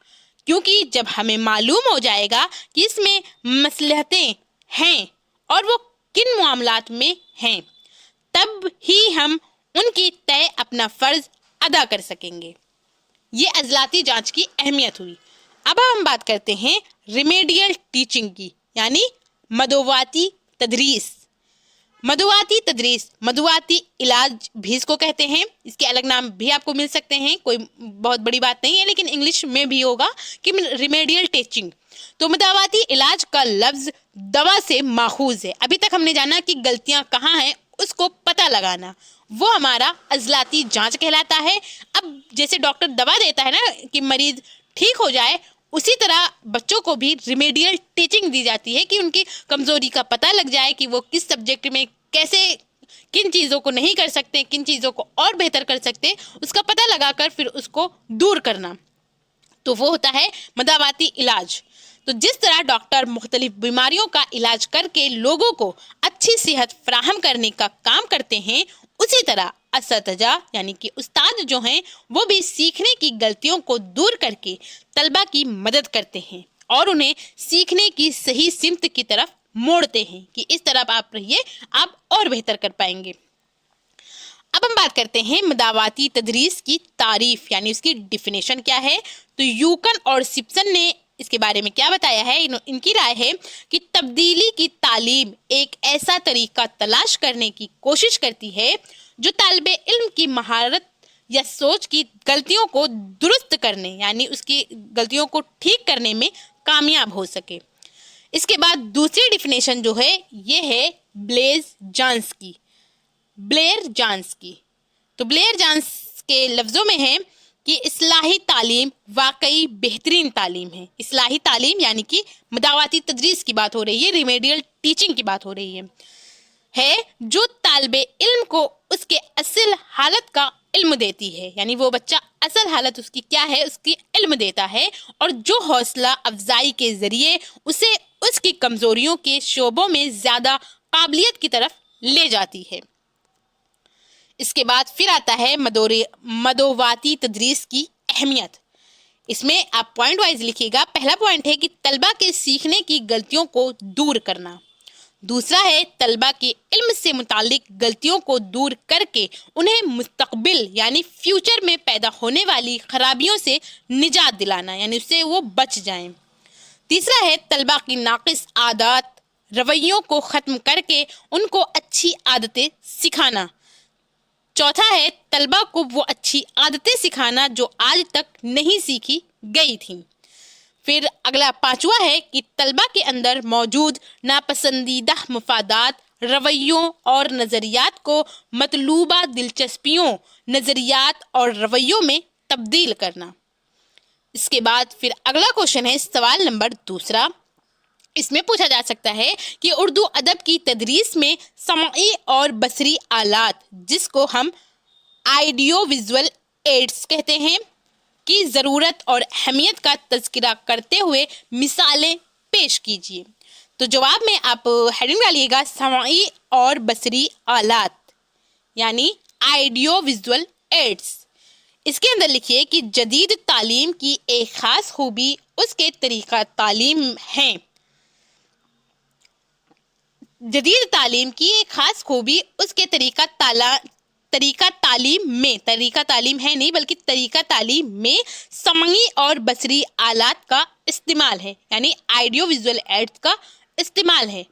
کیونکہ جب ہمیں معلوم ہو جائے گا کہ اس میں مصلحتیں ہیں اور وہ کن معاملات میں ہیں تب ہی ہم ان کی تئیں اپنا فرض ادا کر سکیں گے. یہ عضلاتی جانچ کی اہمیت ہوئی. اب ہم بات کرتے ہیں ریمیڈیل ٹیچنگ کی یعنی مدوواتی تدریس. مدوواتی علاج بھی اس کو کہتے ہیں. اس کے الگ نام بھی آپ کو مل سکتے ہیں، کوئی بہت بڑی بات نہیں ہے، لیکن انگلش میں بھی ہوگا کہ ریمیڈیل ٹیچنگ. تو مدوواتی علاج کا لفظ دوا سے ماخوذ ہے. ابھی تک ہم نے جانا کہ غلطیاں کہاں ہیں اس کو پتہ لگانا وہ ہمارا عضلاتی جانچ کہلاتا ہے. اب جیسے ڈاکٹر دوا دیتا ہے نا کہ مریض ٹھیک ہو جائے، اسی طرح بچوں کو بھی ریمیڈیل ٹیچنگ دی جاتی ہے کہ ان کی کمزوری کا پتہ لگ جائے کہ وہ کس سبجیکٹ میں کیسے کن چیزوں کو نہیں کر سکتے، کن چیزوں کو اور بہتر کر سکتے، اس کا پتہ لگا کر پھر اس کو دور کرنا. تو وہ ہوتا ہے مداواتی علاج. تو جس طرح ڈاکٹر مختلف بیماریوں کا علاج کر کے لوگوں کو اچھی صحت فراہم کرنے کا کام کرتے ہیں، اسی طرح اساتذہ یعنی کہ استاد جو ہیں وہ بھی سیکھنے کی غلطیوں کو دور کر کے طلبہ کی مدد کرتے ہیں اور انہیں سیکھنے کی صحیح سمت کی طرف موڑتے ہیں کہ اس طرف آپ رہیے، آپ اور بہتر کر پائیں گے. اب ہم بات کرتے ہیں مداواتی تدریس کی تعریف یعنی اس کی ڈیفینیشن کیا ہے. تو یوکن اور سپسن نے اس کے بارے میں کیا بتایا ہے، ان کی رائے ہے کہ تبدیلی کی تعلیم ایک ایسا طریقہ تلاش کرنے کی کوشش کرتی ہے جو طالب علم کی مہارت یا سوچ کی غلطیوں کو درست کرنے یعنی اس کی غلطیوں کو ٹھیک کرنے میں کامیاب ہو سکے. اس کے بعد دوسری ڈیفینیشن جو ہے یہ ہے بلیئر جانس کی. تو بلیئر جانس کے لفظوں میں ہے کہ اصلاحی تعلیم واقعی بہترین تعلیم ہے. اصلاحی تعلیم یعنی کہ مداواتی تدریس کی بات ہو رہی ہے، ریمیڈیل ٹیچنگ کی بات ہو رہی ہے جو طالب علم کو اس کے اصل حالت کا علم دیتی ہے یعنی وہ بچہ اصل حالت اس کی کیا ہے اس کی علم دیتا ہے اور جو حوصلہ افزائی کے ذریعے اسے اس کی کمزوریوں کے شعبوں میں زیادہ قابلیت کی طرف لے جاتی ہے. اس کے بعد پھر آتا ہے مدوواتی تدریس کی اہمیت. اس میں آپ پوائنٹ وائز لکھیے گا. پہلا پوائنٹ ہے کہ طلبہ کے سیکھنے کی غلطیوں کو دور کرنا. دوسرا ہے طلبہ کے علم سے متعلق غلطیوں کو دور کر کے انہیں مستقبل یعنی فیوچر میں پیدا ہونے والی خرابیوں سے نجات دلانا، یعنی اس سے وہ بچ جائیں. تیسرا ہے طلبہ کی ناقص عادات رویوں کو ختم کر کے ان کو اچھی عادتیں سکھانا. چوتھا ہے طلبہ کو وہ اچھی عادتیں سکھانا جو آج تک نہیں سیکھی گئی تھیں. پھر اگلا پانچواں ہے کہ طلبہ کے اندر موجود ناپسندیدہ مفادات رویوں اور نظریات کو مطلوبہ دلچسپیوں، نظریات اور رویوں میں تبدیل کرنا. اس کے بعد پھر اگلا کوشچن ہے سوال نمبر دوسرا. اس میں پوچھا جا سکتا ہے کہ اردو ادب کی تدریس میں سمعی اور بصری آلات، جس کو ہم آئیڈیو ویژول ایڈس کہتے ہیں، کی ضرورت اور اہمیت کا تذکرہ کرتے ہوئے مثالیں پیش کیجیے. تو جواب میں آپ ہیڈنگ ڈالیے گا سمعی اور بصری آلات یعنی آئیڈیو ویژول ایڈس. اس کے اندر لکھیے کہ جدید تعلیم کی ایک خاص خوبی اس کے طریقہ تعلیم ہے. جدید تعلیم کی ایک خاص خوبی اس کے طریقہ تعلیم ہے نہیں بلکہ طریقہ تعلیم میں سمعی اور بصری آلات کا استعمال ہے، یعنی آئیڈیو ویژول ایڈس کا استعمال ہے.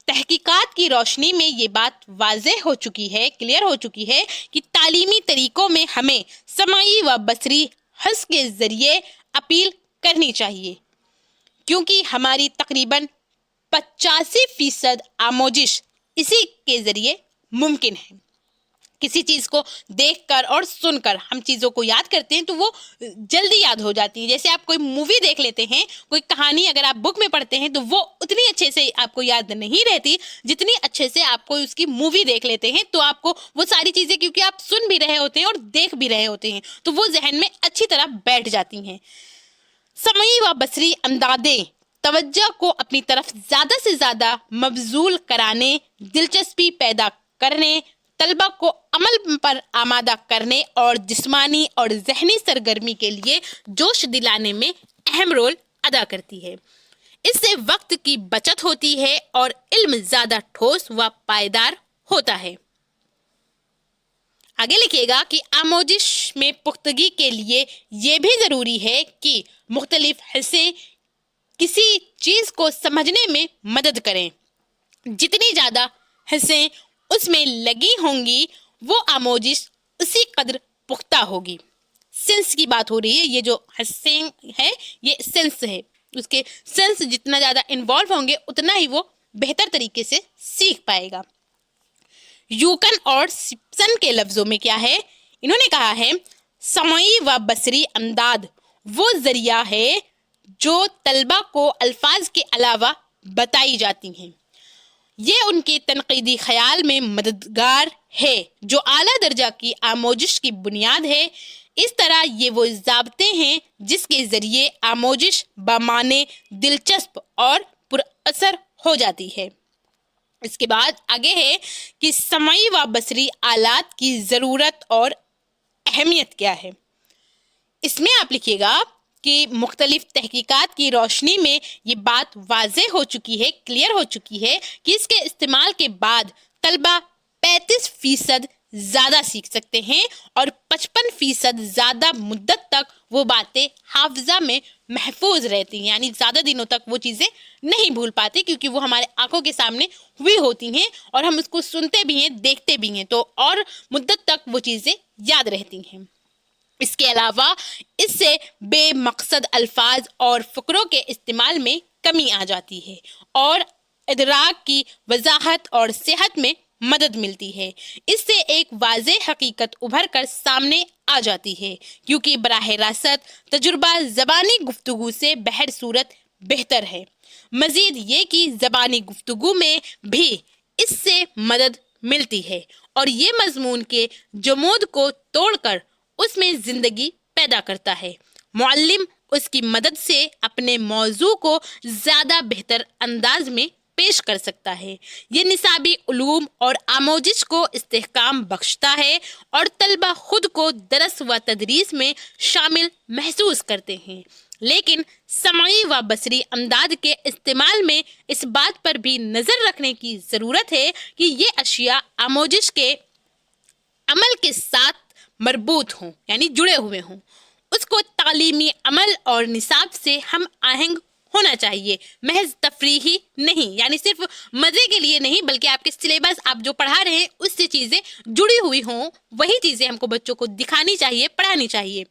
تحقیقات کی روشنی میں یہ بات واضح ہو چکی ہے، کلیئر ہو چکی ہے کہ تعلیمی طریقوں میں ہمیں سمعی و بصری حس کے ذریعے اپیل کرنی چاہیے، کیونکہ ہماری تقریباً 85% آموزش اسی کے ذریعے ممکن ہے. کسی چیز کو دیکھ کر اور سن کر ہم چیزوں کو یاد کرتے ہیں تو وہ جلدی یاد ہو جاتی ہیں. جیسے آپ کوئی مووی دیکھ لیتے ہیں، کوئی کہانی اگر آپ بک میں پڑھتے ہیں تو وہ اتنی اچھے سے آپ کو یاد نہیں رہتی جتنی اچھے سے آپ کو اس کی مووی دیکھ لیتے ہیں تو آپ کو وہ ساری چیزیں، کیونکہ آپ سن بھی رہے ہوتے ہیں اور دیکھ بھی رہے ہوتے ہیں، تو وہ ذہن میں اچھی طرح بیٹھ جاتی ہیں. سمعی و بصری امدادیں توجہ کو اپنی طرف زیادہ سے زیادہ مبذول کرانے، دلچسپی پیدا کرنے، طلبہ کو عمل پر آمادہ کرنے اور جسمانی اور ذہنی سرگرمی کے لیے جوش دلانے میں اہم رول ادا کرتی ہے. اس سے وقت کی بچت ہوتی ہے اور علم زیادہ ٹھوس و پائیدار ہوتا ہے. آگے لکھیے گا کہ آموزش میں پختگی کے لیے یہ بھی ضروری ہے کہ مختلف حصے کسی چیز کو سمجھنے میں مدد کریں. جتنی زیادہ حصے اس میں لگی ہوں گی وہ آموزش اسی قدر پختہ ہوگی. سینس کی بات ہو رہی ہے، یہ جو حصے ہے یہ سینس ہے، اس کے سینس جتنا زیادہ انوالو ہوں گے اتنا ہی وہ بہتر طریقے سے سیکھ پائے گا. یوکن اور سپسن کے لفظوں میں کیا ہے؟ انہوں نے کہا ہے سمعی و بصری امداد وہ ذریعہ ہے جو طلبہ کو الفاظ کے علاوہ بتائی جاتی ہیں. یہ ان کے تنقیدی خیال میں مددگار ہے جو اعلیٰ درجہ کی آموزش کی بنیاد ہے. اس طرح یہ وہ ضابطے ہیں جس کے ذریعے آموزش بامعنی، دلچسپ اور پر اثر ہو جاتی ہے. اس کے بعد آگے ہے کہ سمعی و بصری آلات کی ضرورت اور اہمیت کیا ہے. اس میں آپ لکھیے گا کہ مختلف تحقیقات کی روشنی میں یہ بات واضح ہو چکی ہے، کلیئر ہو چکی ہے کہ اس کے استعمال کے بعد طلبہ 35% زیادہ سیکھ سکتے ہیں اور 55% زیادہ مدت تک وہ باتیں حافظہ میں محفوظ رہتی ہیں، یعنی زیادہ دنوں تک وہ چیزیں نہیں بھول پاتی کیونکہ وہ ہمارے آنکھوں کے سامنے ہوئی ہوتی ہیں اور ہم اس کو سنتے بھی ہیں، دیکھتے بھی ہیں، تو اور مدت تک وہ چیزیں یاد رہتی ہیں. اس کے علاوہ اس سے بے مقصد الفاظ اور فقروں کے استعمال میں کمی آ جاتی ہے اور ادراک کی وضاحت اور صحت میں مدد ملتی ہے. اس سے ایک واضح حقیقت ابھر کر سامنے آ جاتی ہے کیونکہ براہ راست تجربہ زبانی گفتگو سے بہر صورت بہتر ہے. مزید یہ کہ زبانی گفتگو میں بھی اس سے مدد ملتی ہے اور یہ مضمون کے جمود کو توڑ کر اس میں زندگی پیدا کرتا ہے. معلم اس کی مدد سے اپنے موضوع کو زیادہ بہتر انداز میں پیش کر سکتا ہے۔ یہ نصابی علوم اور آموزش کو استحکام بخشتا ہے اور طلبہ خود کو درس و تدریس میں شامل محسوس کرتے ہیں، لیکن سمعی و بصری امداد کے استعمال میں اس بات پر بھی نظر رکھنے کی ضرورت ہے کہ یہ اشیاء آموزش کے عمل کے ساتھ مربوط ہوں، یعنی جڑے ہوئے ہوں۔ اس کو تعلیمی عمل اور نصاب سے ہم آہنگ ہونا چاہیے، محض تفریحی نہیں، یعنی صرف مزے کے لیے نہیں، بلکہ آپ کے سلیبس آپ جو پڑھا رہے ہیں اس سے چیزیں جڑی ہوئی ہوں، وہی چیزیں ہم کو بچوں کو دکھانی چاہیے، پڑھانی چاہیے۔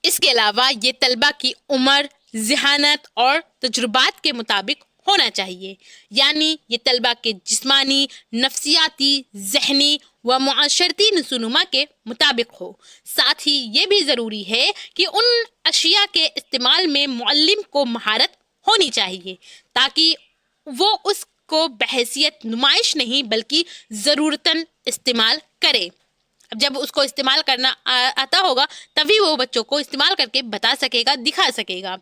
اس کے علاوہ یہ طلبہ کی عمر، ذہانت اور تجربات کے مطابق ہونا چاہیے، یعنی یہ طلبہ کے جسمانی، نفسیاتی، ذہنی و معاشرتی نشوونما کے مطابق ہو۔ ساتھ ہی یہ بھی ضروری ہے کہ ان اشیاء کے استعمال میں معلم کو مہارت ہونی چاہیے تاکہ وہ اس کو بحیثیت نمائش نہیں بلکہ ضرورتاً استعمال کرے۔ اب جب اس کو استعمال کرنا آتا ہوگا تبھی وہ بچوں کو استعمال کر کے بتا سکے گا، دکھا سکے گا۔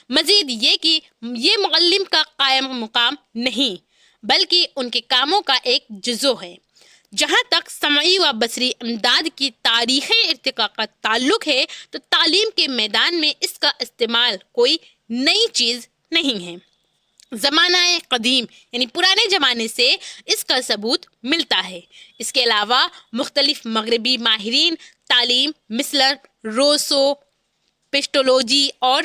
مزید یہ کہ یہ معلم کا قائم مقام نہیں بلکہ ان کے کاموں کا ایک جزو ہے۔ جہاں تک سمعی و بصری امداد کی تاریخ ارتقاء کا تعلق ہے تو تعلیم کے میدان میں اس کا استعمال کوئی نئی چیز نہیں ہے۔ زمانہ قدیم یعنی پرانے زمانے سے اس کا ثبوت ملتا ہے۔ اس کے علاوہ مختلف مغربی ماہرین تعلیم مثل روسو، پیسٹولوجی اور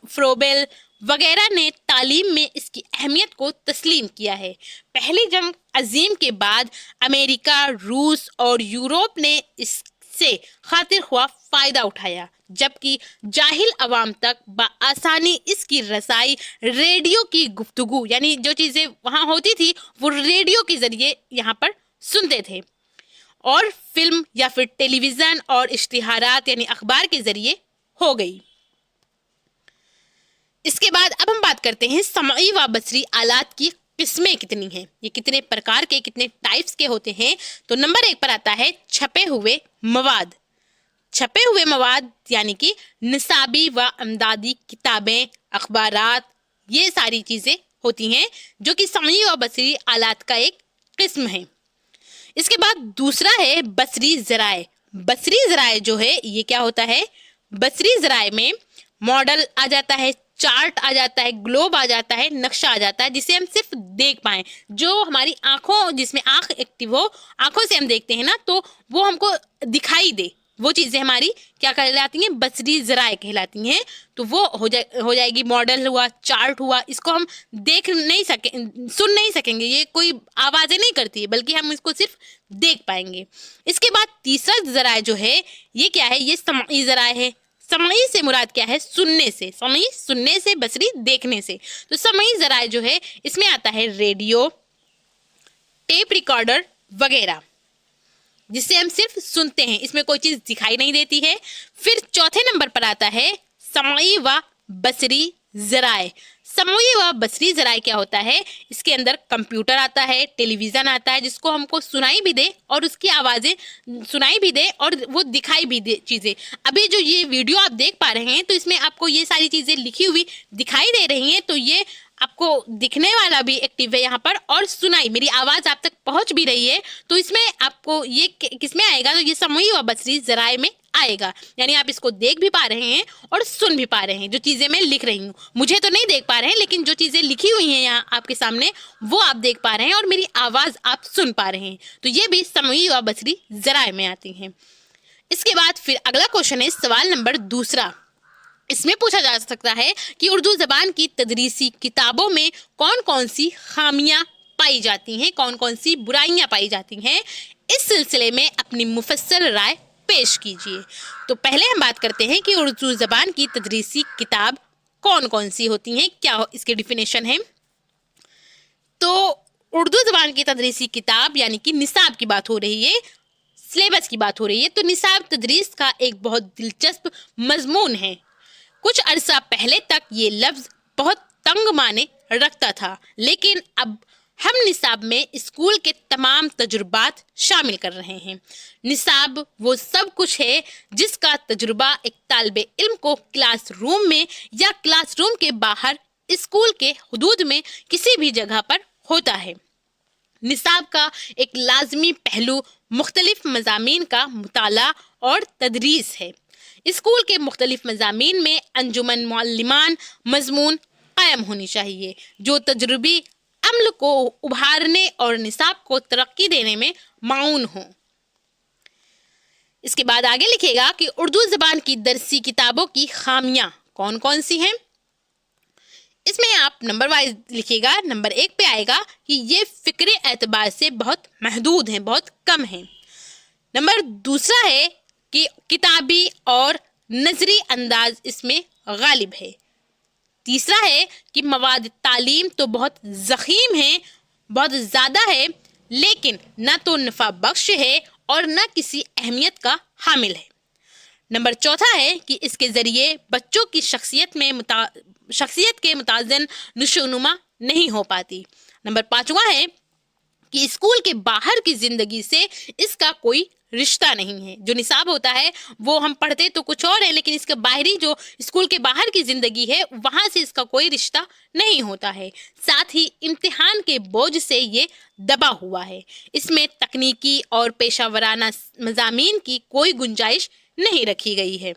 فروبل وغیرہ نے تعلیم میں اس کی اہمیت کو تسلیم کیا ہے۔ پہلی جنگ عظیم کے بعد امریکہ، روس اور یورپ نے اس سے خاطر خواہ فائدہ اٹھایا، جبکہ جاہل عوام تک بآسانی اس کی رسائی ریڈیو کی گفتگو، یعنی جو چیزیں وہاں ہوتی تھی وہ ریڈیو کے ذریعے یہاں پر سنتے تھے، اور فلم یا پھر ٹیلی ویژن اور اشتہارات یعنی اخبار کے ذریعے ہو گئی۔ اس کے بعد اب ہم بات کرتے ہیں سمعی و بصری آلات کی قسمیں کتنی ہیں، یہ کتنے پرکار کے، کتنے ٹائپس کے ہوتے ہیں۔ تو نمبر 1 پر آتا ہے چھپے ہوئے مواد۔ چھپے ہوئے مواد یعنی کہ نصابی و امدادی کتابیں، اخبارات، یہ ساری چیزیں ہوتی ہیں جو کہ سمعی و بصری آلات کا ایک قسم ہے۔ اس کے بعد دوسرا ہے بصری ذرائع۔ بصری ذرائع جو ہے یہ کیا ہوتا ہے؟ بصری ذرائع میں ماڈل آ جاتا ہے، چارٹ آ جاتا ہے، گلوب آ جاتا ہے، نقشہ آ جاتا ہے جسے ہم صرف دیکھ پائیں، جو ہماری آنکھوں، جس میں آنکھ ایکٹیو ہو، آنکھوں سے ہم دیکھتے ہیں نا تو وہ ہم کو دکھائی دے، وہ چیزیں ہماری کیا کہلاتی ہیں؟ بصری ذرائع کہلاتی ہیں۔ تو وہ ہو جائے گی، ماڈل ہوا، چارٹ ہوا، اس کو ہم دیکھ نہیں سکیں، سن نہیں سکیں گے، یہ کوئی آوازیں نہیں کرتی ہے بلکہ ہم اس کو صرف دیکھ پائیں گے۔ اس کے بعد تیسرا ذرائع جو ہے یہ کیا ہے؟ یہ سمعی ذرائع ہے۔ سمعی سے مراد کیا ہے؟ سننے سے، سمعی سننے سے، بصری دیکھنے سے۔ تو سمعی ذرائع جو ہے اس میں آتا ہے ریڈیو، ٹیپ ریکارڈر وغیرہ، جس سے ہم صرف سنتے ہیں، اس میں کوئی چیز دکھائی نہیں دیتی ہے۔ پھر چوتھے نمبر پر آتا ہے سمعی و بصری ذرائع۔ سمعی و بصری ذرائع کیا ہوتا ہے؟ اس کے اندر کمپیوٹر آتا ہے، ٹیلی ویژن آتا ہے جس کو ہم کو سنائی بھی دے اور اس کی آوازیں سنائی بھی دے اور وہ دکھائی بھی دے چیزیں۔ ابھی جو یہ ویڈیو آپ دیکھ پا رہے ہیں تو اس میں آپ کو یہ ساری چیزیں لکھی ہوئی دکھائی دے رہی ہیں، تو یہ آپ کو دکھنے والا بھی ایکٹیو ہے یہاں پر، اور سنائی، میری آواز آپ تک پہنچ بھی رہی ہے، تو اس میں آپ کو یہ کس میں آئے گا؟ تو یہ سمعی و بصری ذرائع میں آئے گا، یعنی آپ اس کو دیکھ بھی پا رہے ہیں اور سن بھی پا رہے ہیں۔ جو چیزیں میں لکھ رہی ہوں، مجھے تو نہیں دیکھ پا رہے ہیں لیکن جو چیزیں لکھی ہوئی ہیں یہاں آپ کے سامنے وہ آپ دیکھ پا رہے ہیں اور میری آواز آپ سن پا رہے ہیں، تو یہ بھی سمعی و بصری ذرائع میں آتی ہیں۔ اس کے بعد پھر اگلا کوشچن ہے سوال نمبر 2۔ اس میں پوچھا جا سکتا ہے کہ اردو زبان کی تدریسی کتابوں میں کون کون سی خامیاں پائی جاتی ہیں، کون کون سی برائیاں پائی جاتی ہیں۔ اس سلسلے میں اپنی مفصل رائے پیش کیجیے۔ تو پہلے ہم بات کرتے ہیں کہ اردو زبان کی تدریسی کتاب کون کون سی ہوتی ہیں، کیا اس کی ڈیفینیشن ہے۔ تو اردو زبان کی تدریسی کتاب یعنی کہ نصاب کی بات ہو رہی ہے، سلیبس کی بات ہو رہی ہے، تو نصاب تدریس کا ایک بہت دلچسپ مضمون ہے۔ کچھ عرصہ پہلے تک یہ لفظ بہت تنگ معنی رکھتا تھا، لیکن اب ہم نصاب میں اسکول کے تمام تجربات شامل کر رہے ہیں۔ نصاب وہ سب کچھ ہے جس کا تجربہ ایک طالب علم کو کلاس روم میں یا کلاس روم کے باہر اسکول کے حدود میں کسی بھی جگہ پر ہوتا ہے۔ نصاب کا ایک لازمی پہلو مختلف مضامین کا مطالعہ اور تدریس ہے۔ اسکول کے مختلف مضامین میں انجمن معلمان مضمون قائم ہونی چاہیے جو تجربی عمل کو ابھارنے اور نصاب کو ترقی دینے میں معاون ہوں۔ اس کے بعد آگے لکھے گا کہ اردو زبان کی درسی کتابوں کی خامیاں کون کون سی ہیں۔ اس میں آپ نمبر وائز لکھیے گا۔ نمبر 1 پہ آئے گا کہ یہ فکری اعتبار سے بہت محدود ہیں، بہت کم ہیں۔ نمبر 2 ہے کہ کتابی اور نظری انداز اس میں غالب ہے۔ تیسرا ہے کہ مواد تعلیم تو بہت ضخیم ہے، بہت زیادہ ہے، لیکن نہ تو نفع بخش ہے اور نہ کسی اہمیت کا حامل ہے۔ نمبر 4 ہے کہ اس کے ذریعے بچوں کی شخصیت کے متوازن نشو و نما نہیں ہو پاتی۔ نمبر 5 ہے کہ اسکول کے باہر کی زندگی سے اس کا کوئی رشتہ نہیں ہے۔ جو نصاب ہوتا ہے وہ ہم پڑھتے تو کچھ اور ہے، لیکن اس کے باہری جو اسکول کے باہر کی زندگی ہے وہاں سے اس کا کوئی رشتہ نہیں ہوتا ہے۔ ساتھ ہی امتحان کے بوجھ سے یہ دبا ہوا ہے۔ اس میں تکنیکی اور پیشہ ورانہ مضامین کی کوئی گنجائش نہیں رکھی گئی ہے۔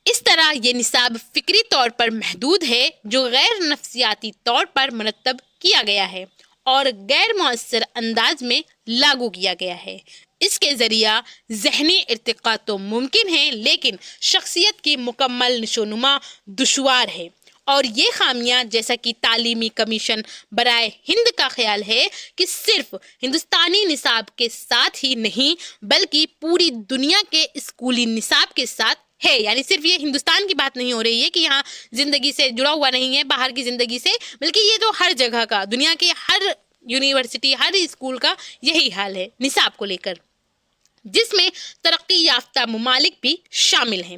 اس طرح یہ نصاب فکری طور پر محدود ہے جو غیر نفسیاتی طور پر مرتب کیا گیا ہے اور غیر مؤثر انداز میں لاگو کیا گیا ہے۔ اس کے ذریعہ ذہنی ارتقاء تو ممکن ہے لیکن شخصیت کی مکمل نشو و نما دشوار ہے، اور یہ خامیاں جیسا کہ تعلیمی کمیشن برائے ہند کا خیال ہے کہ صرف ہندوستانی نصاب کے ساتھ ہی نہیں بلکہ پوری دنیا کے اسکولی نصاب کے ساتھ ہے۔ یعنی صرف یہ ہندوستان کی بات نہیں ہو رہی ہے کہ یہاں زندگی سے جڑا ہوا نہیں ہے باہر کی زندگی سے، بلکہ یہ تو ہر جگہ کا، دنیا کے ہر یونیورسٹی، ہر اسکول کا یہی حال ہے نصاب کو لے کر، جس میں ترقی یافتہ ممالک بھی شامل ہیں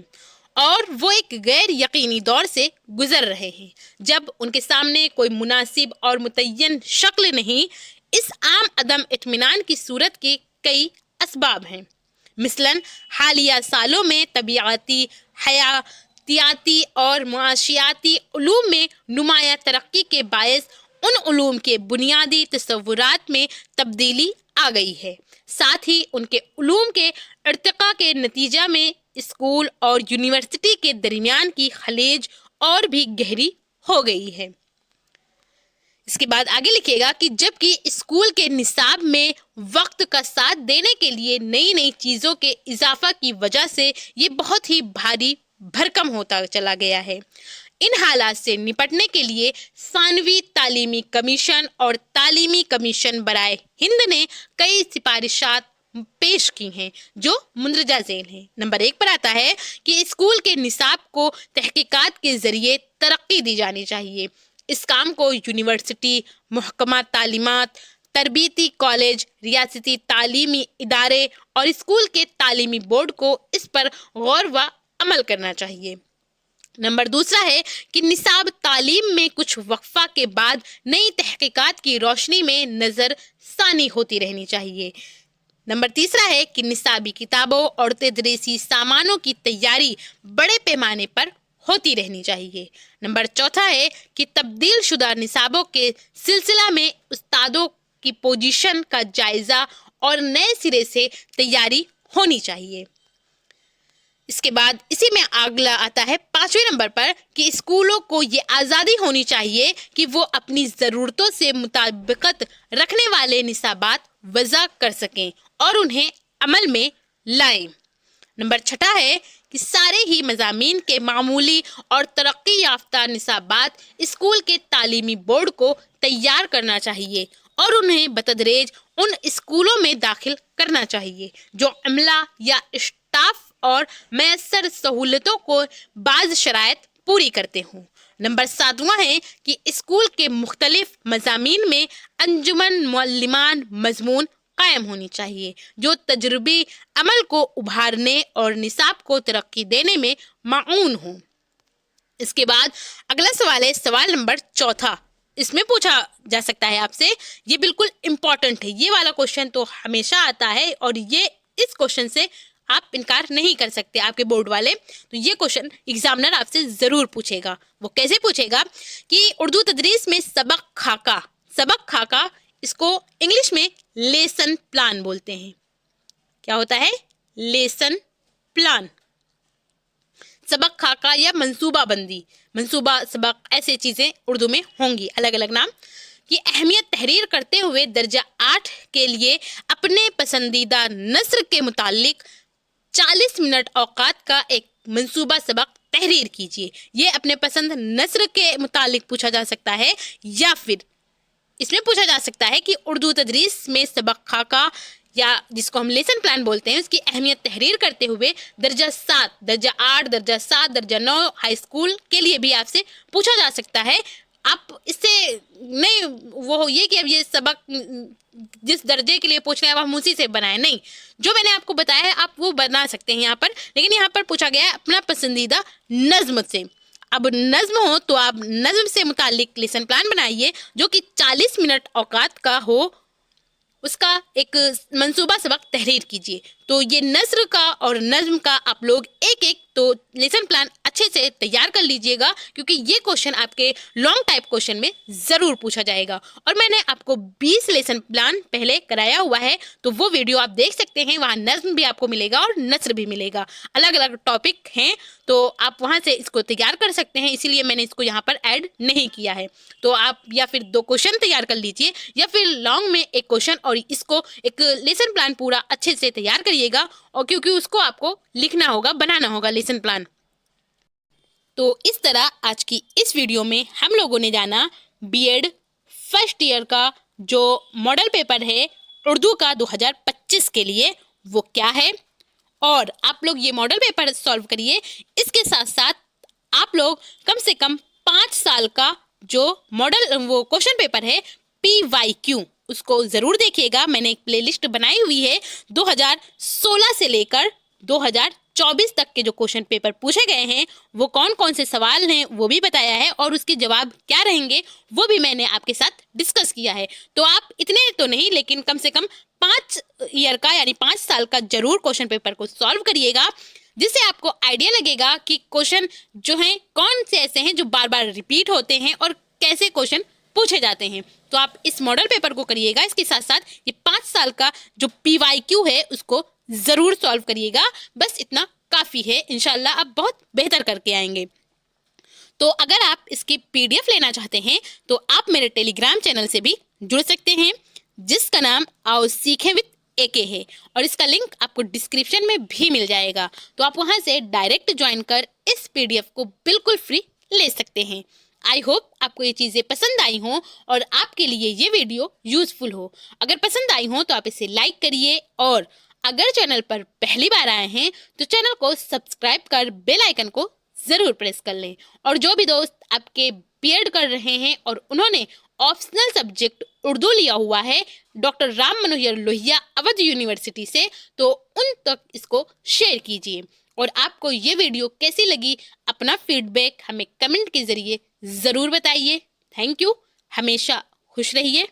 اور وہ ایک غیر یقینی دور سے گزر رہے ہیں جب ان کے سامنے کوئی مناسب اور متعین شکل نہیں۔ اس عام عدم اطمینان کی صورت کے کئی اسباب ہیں، مثلاً حالیہ سالوں میں طبیعیاتی، حیاتیاتی اور معاشیاتی علوم میں نمایاں ترقی کے باعث ان علوم کے بنیادی تصورات میں تبدیلی آ گئی ہے۔ ساتھ ہی ان کے علوم کے ارتقاء کے نتیجہ میں اسکول اور یونیورسٹی کے درمیان کی خلیج اور بھی گہری ہو گئی ہے۔ اس کے بعد آگے لکھے گا کہ جبکہ اسکول کے نصاب میں وقت کا ساتھ دینے کے لیے نئی نئی چیزوں کے اضافہ کی وجہ سے یہ بہت ہی بھاری بھرکم ہوتا چلا گیا ہے۔ ان حالات سے نپٹنے کے لیے ثانوی تعلیمی کمیشن اور تعلیمی کمیشن برائے ہند نے کئی سفارشات پیش کی ہیں جو مندرجہ ذیل ہیں۔ نمبر 1 پر آتا ہے کہ اسکول کے نصاب کو تحقیقات کے ذریعے ترقی دی جانی چاہیے۔ اس کام کو یونیورسٹی، محکمہ تعلیمات، تربیتی کالج، ریاستی تعلیمی ادارے اور اسکول کے تعلیمی بورڈ کو اس پر غور و عمل کرنا چاہیے۔ نمبر 2 ہے کہ نصاب تعلیم میں کچھ وقفہ کے بعد نئی تحقیقات کی روشنی میں نظر ثانی ہوتی رہنی چاہیے۔ نمبر 3 ہے کہ نصابی کتابوں اور تدریسی سامانوں کی تیاری بڑے پیمانے پر ہوتی رہنی چاہیے۔ نمبر 4 ہے کہ تبدیل شدہ نصابوں کے سلسلہ میں استادوں کی پوزیشن کا جائزہ اور نئے سرے سے تیاری ہونی چاہیے۔ اس کے بعد اسی میں اگلا آتا ہے 5ویں نمبر پر کہ اسکولوں کو یہ آزادی ہونی چاہیے کہ وہ اپنی ضرورتوں سے مطابقت رکھنے والے نصابات وضع کر سکیں اور انہیں عمل میں لائیں۔ نمبر 6 ہے کہ سارے ہی مضامین کے معمولی اور ترقی یافتہ نصابات اسکول کے تعلیمی بورڈ کو تیار کرنا چاہیے اور انہیں بتدریج ان اسکولوں میں داخل کرنا چاہیے جو عملہ یا اسٹاف اور میسر سہولتوں کو بعض شرائط پوری کرتے ہوں۔ نمبر 7 ہے کہ اسکول کے مختلف مضامین میں انجمن معلمان مضمون قائم ہونی چاہیے جو تجربی عمل کو ابھارنے اور نصاب کو ترقی دینے میں معاون ہوں۔ اس کے بعد اگلا سوال ہے سوال نمبر 4۔ اس میں پوچھا جا سکتا ہے آپ سے، یہ بالکل امپورٹنٹ ہے، یہ والا کوشچن تو ہمیشہ آتا ہے اور یہ اس کوشچن سے آپ انکار نہیں کر سکتے آپ کے بورڈ والے. تو یہ کوشچن ایگزامنر آپ سے ضرور پوچھے گا. وہ کیسے پوچھے گا کہ اردو تدریس میں سبق خاکہ اس کو انگلش میں لیسن پلان بولتے ہیں. کیا ہوتا ہے؟ Lesson plan. سبق خاکہ یا منصوبہ بندی، منصوبہ سبق، ایسے چیزیں اردو میں ہوں گی، الگ الگ نام. کی اہمیت تحریر کرتے ہوئے درجہ 8 کے لیے اپنے پسندیدہ نثر کے متعلق 40 منٹ اوقات کا ایک منصوبہ سبق تحریر کیجیے. یہ اپنے پسند نثر کے متعلق پوچھا جا سکتا ہے، یا پھر اس میں پوچھا جا سکتا ہے کہ اردو تدریس میں سبق خاکہ یا جس کو ہم لیسن پلان بولتے ہیں اس کی اہمیت تحریر کرتے ہوئے درجہ 7، درجہ 8، درجہ 7، درجہ 9 ہائی اسکول کے لیے بھی آپ سے پوچھا جا سکتا ہے. آپ اس سے نہیں وہ یہ کہ اب یہ سبق جس درجے کے لیے پوچھ رہے ہیں اب ہم اسی سے بنائیں، نہیں، جو میں نے آپ کو بتایا ہے آپ وہ بنا سکتے ہیں یہاں پر. لیکن یہاں پر پوچھا گیا ہے اپنا پسندیدہ نظم سے. اب نظم ہو تو آپ نظم سے متعلق لیسن پلان بنائیے جو کہ 40 منٹ اوقات کا ہو، اس کا ایک منصوبہ سبق تحریر کیجیے. تو یہ نثر کا اور نظم کا آپ لوگ ایک ایک تو لیسن پلان اچھے سے تیار کر لیجئے گا، کیونکہ یہ کوشچن آپ کے لانگ ٹائپ کوشچن میں ضرور پوچھا جائے گا. اور میں نے آپ کو 20 لیسن پلان پہلے کرایا ہوا ہے، تو وہ ویڈیو آپ دیکھ سکتے ہیں. وہاں نظم بھی آپ کو ملے گا اور نثر بھی ملے گا، الگ الگ ٹاپک ہیں، تو آپ وہاں سے اس کو تیار کر سکتے ہیں. اسی لیے میں نے اس کو یہاں پر ایڈ نہیں کیا ہے. تو آپ یا پھر 2 کوشچن تیار کر لیجئے، یا پھر لانگ میں ایک کوشچن اور اس کو ایک لیسن پلان پورا اچھے سے تیار کریے گا. اور کیونکہ اس کو آپ کو لکھنا ہوگا، بنانا ہوگا لیسن پلان. تو اس طرح آج کی اس ویڈیو میں ہم لوگوں نے جانا بی ایڈ فرسٹ ایئر کا جو ماڈل پیپر ہے اردو کا 2025 کے لیے وہ کیا ہے، اور آپ لوگ یہ ماڈل پیپر سالو کریے. اس کے ساتھ ساتھ آپ لوگ کم سے کم 5 سال کا جو ماڈل وہ کوشچن پیپر ہے PYQ اس کو ضرور دیکھیے گا. میں نے ایک پلے لسٹ بنائی ہوئی ہے 2016 سے لے کر 2024 تک کے جو کوشچن پیپر پوچھے گئے ہیں وہ کون کون سے سوال ہیں وہ بھی بتایا ہے، اور اس کے جواب کیا رہیں گے وہ بھی میں نے آپ کے ساتھ ڈسکس کیا ہے. تو آپ اتنے تو نہیں لیکن کم سے کم 5 ایئر کا یعنی 5 سال کا ضرور کوشچن پیپر کو سالو کریے گا، جس سے آپ کو آئیڈیا لگے گا کہ کوشچن جو ہیں کون سے ایسے ہیں جو بار بار ریپیٹ ہوتے ہیں اور کیسے کوشچن پوچھے جاتے ہیں. تو آپ اس ماڈل پیپر کو کریے گا. اس کے ساتھ ساتھ یہ 5 سال کا جو PYQ ہے اس کو ضرور سالو کریے گا. بس اتنا کافی ہے، انشاءاللہ آپ بہت بہتر کر کے آئیں گے. تو اگر آپ اس کی PDF لینا چاہتے ہیں تو آپ میرے ٹیلی گرام چینل سے بھی جڑ سکتے ہیں، جس کا نام آؤ سیکھیں وتھ AK ہے، اور اس کا لنک آپ کو ڈسکرپشن میں بھی مل جائے گا. تو آپ وہاں سے ڈائریکٹ جوائن کر اس PDF کو بالکل فری لے سکتے ہیں. آئی ہوپ آپ کو یہ چیزیں پسند آئی ہوں اور آپ کے لیے یہ ویڈیو یوزفل ہو. اگر پسند آئی ہوں تو آپ اسے لائک کریے، اور اگر چینل پر پہلی بار آئے ہیں تو چینل کو سبسکرائب کر بیل آئیکن کو ضرور پریس کر لیں. اور جو بھی دوست آپ کے بی ایڈ کر رہے ہیں اور انہوں نے آپشنل سبجیکٹ اردو لیا ہوا ہے ڈاکٹر رام منوہر لوہیا اودھ یونیورسٹی سے، تو ان تک اس کو شیئر کیجیے. اور آپ کو یہ ویڈیو کیسی لگی اپنا فیڈ بیک ہمیں کمنٹ کے ذریعے ضرور بتائیے. Thank you. ہمیشہ خوش رہیے.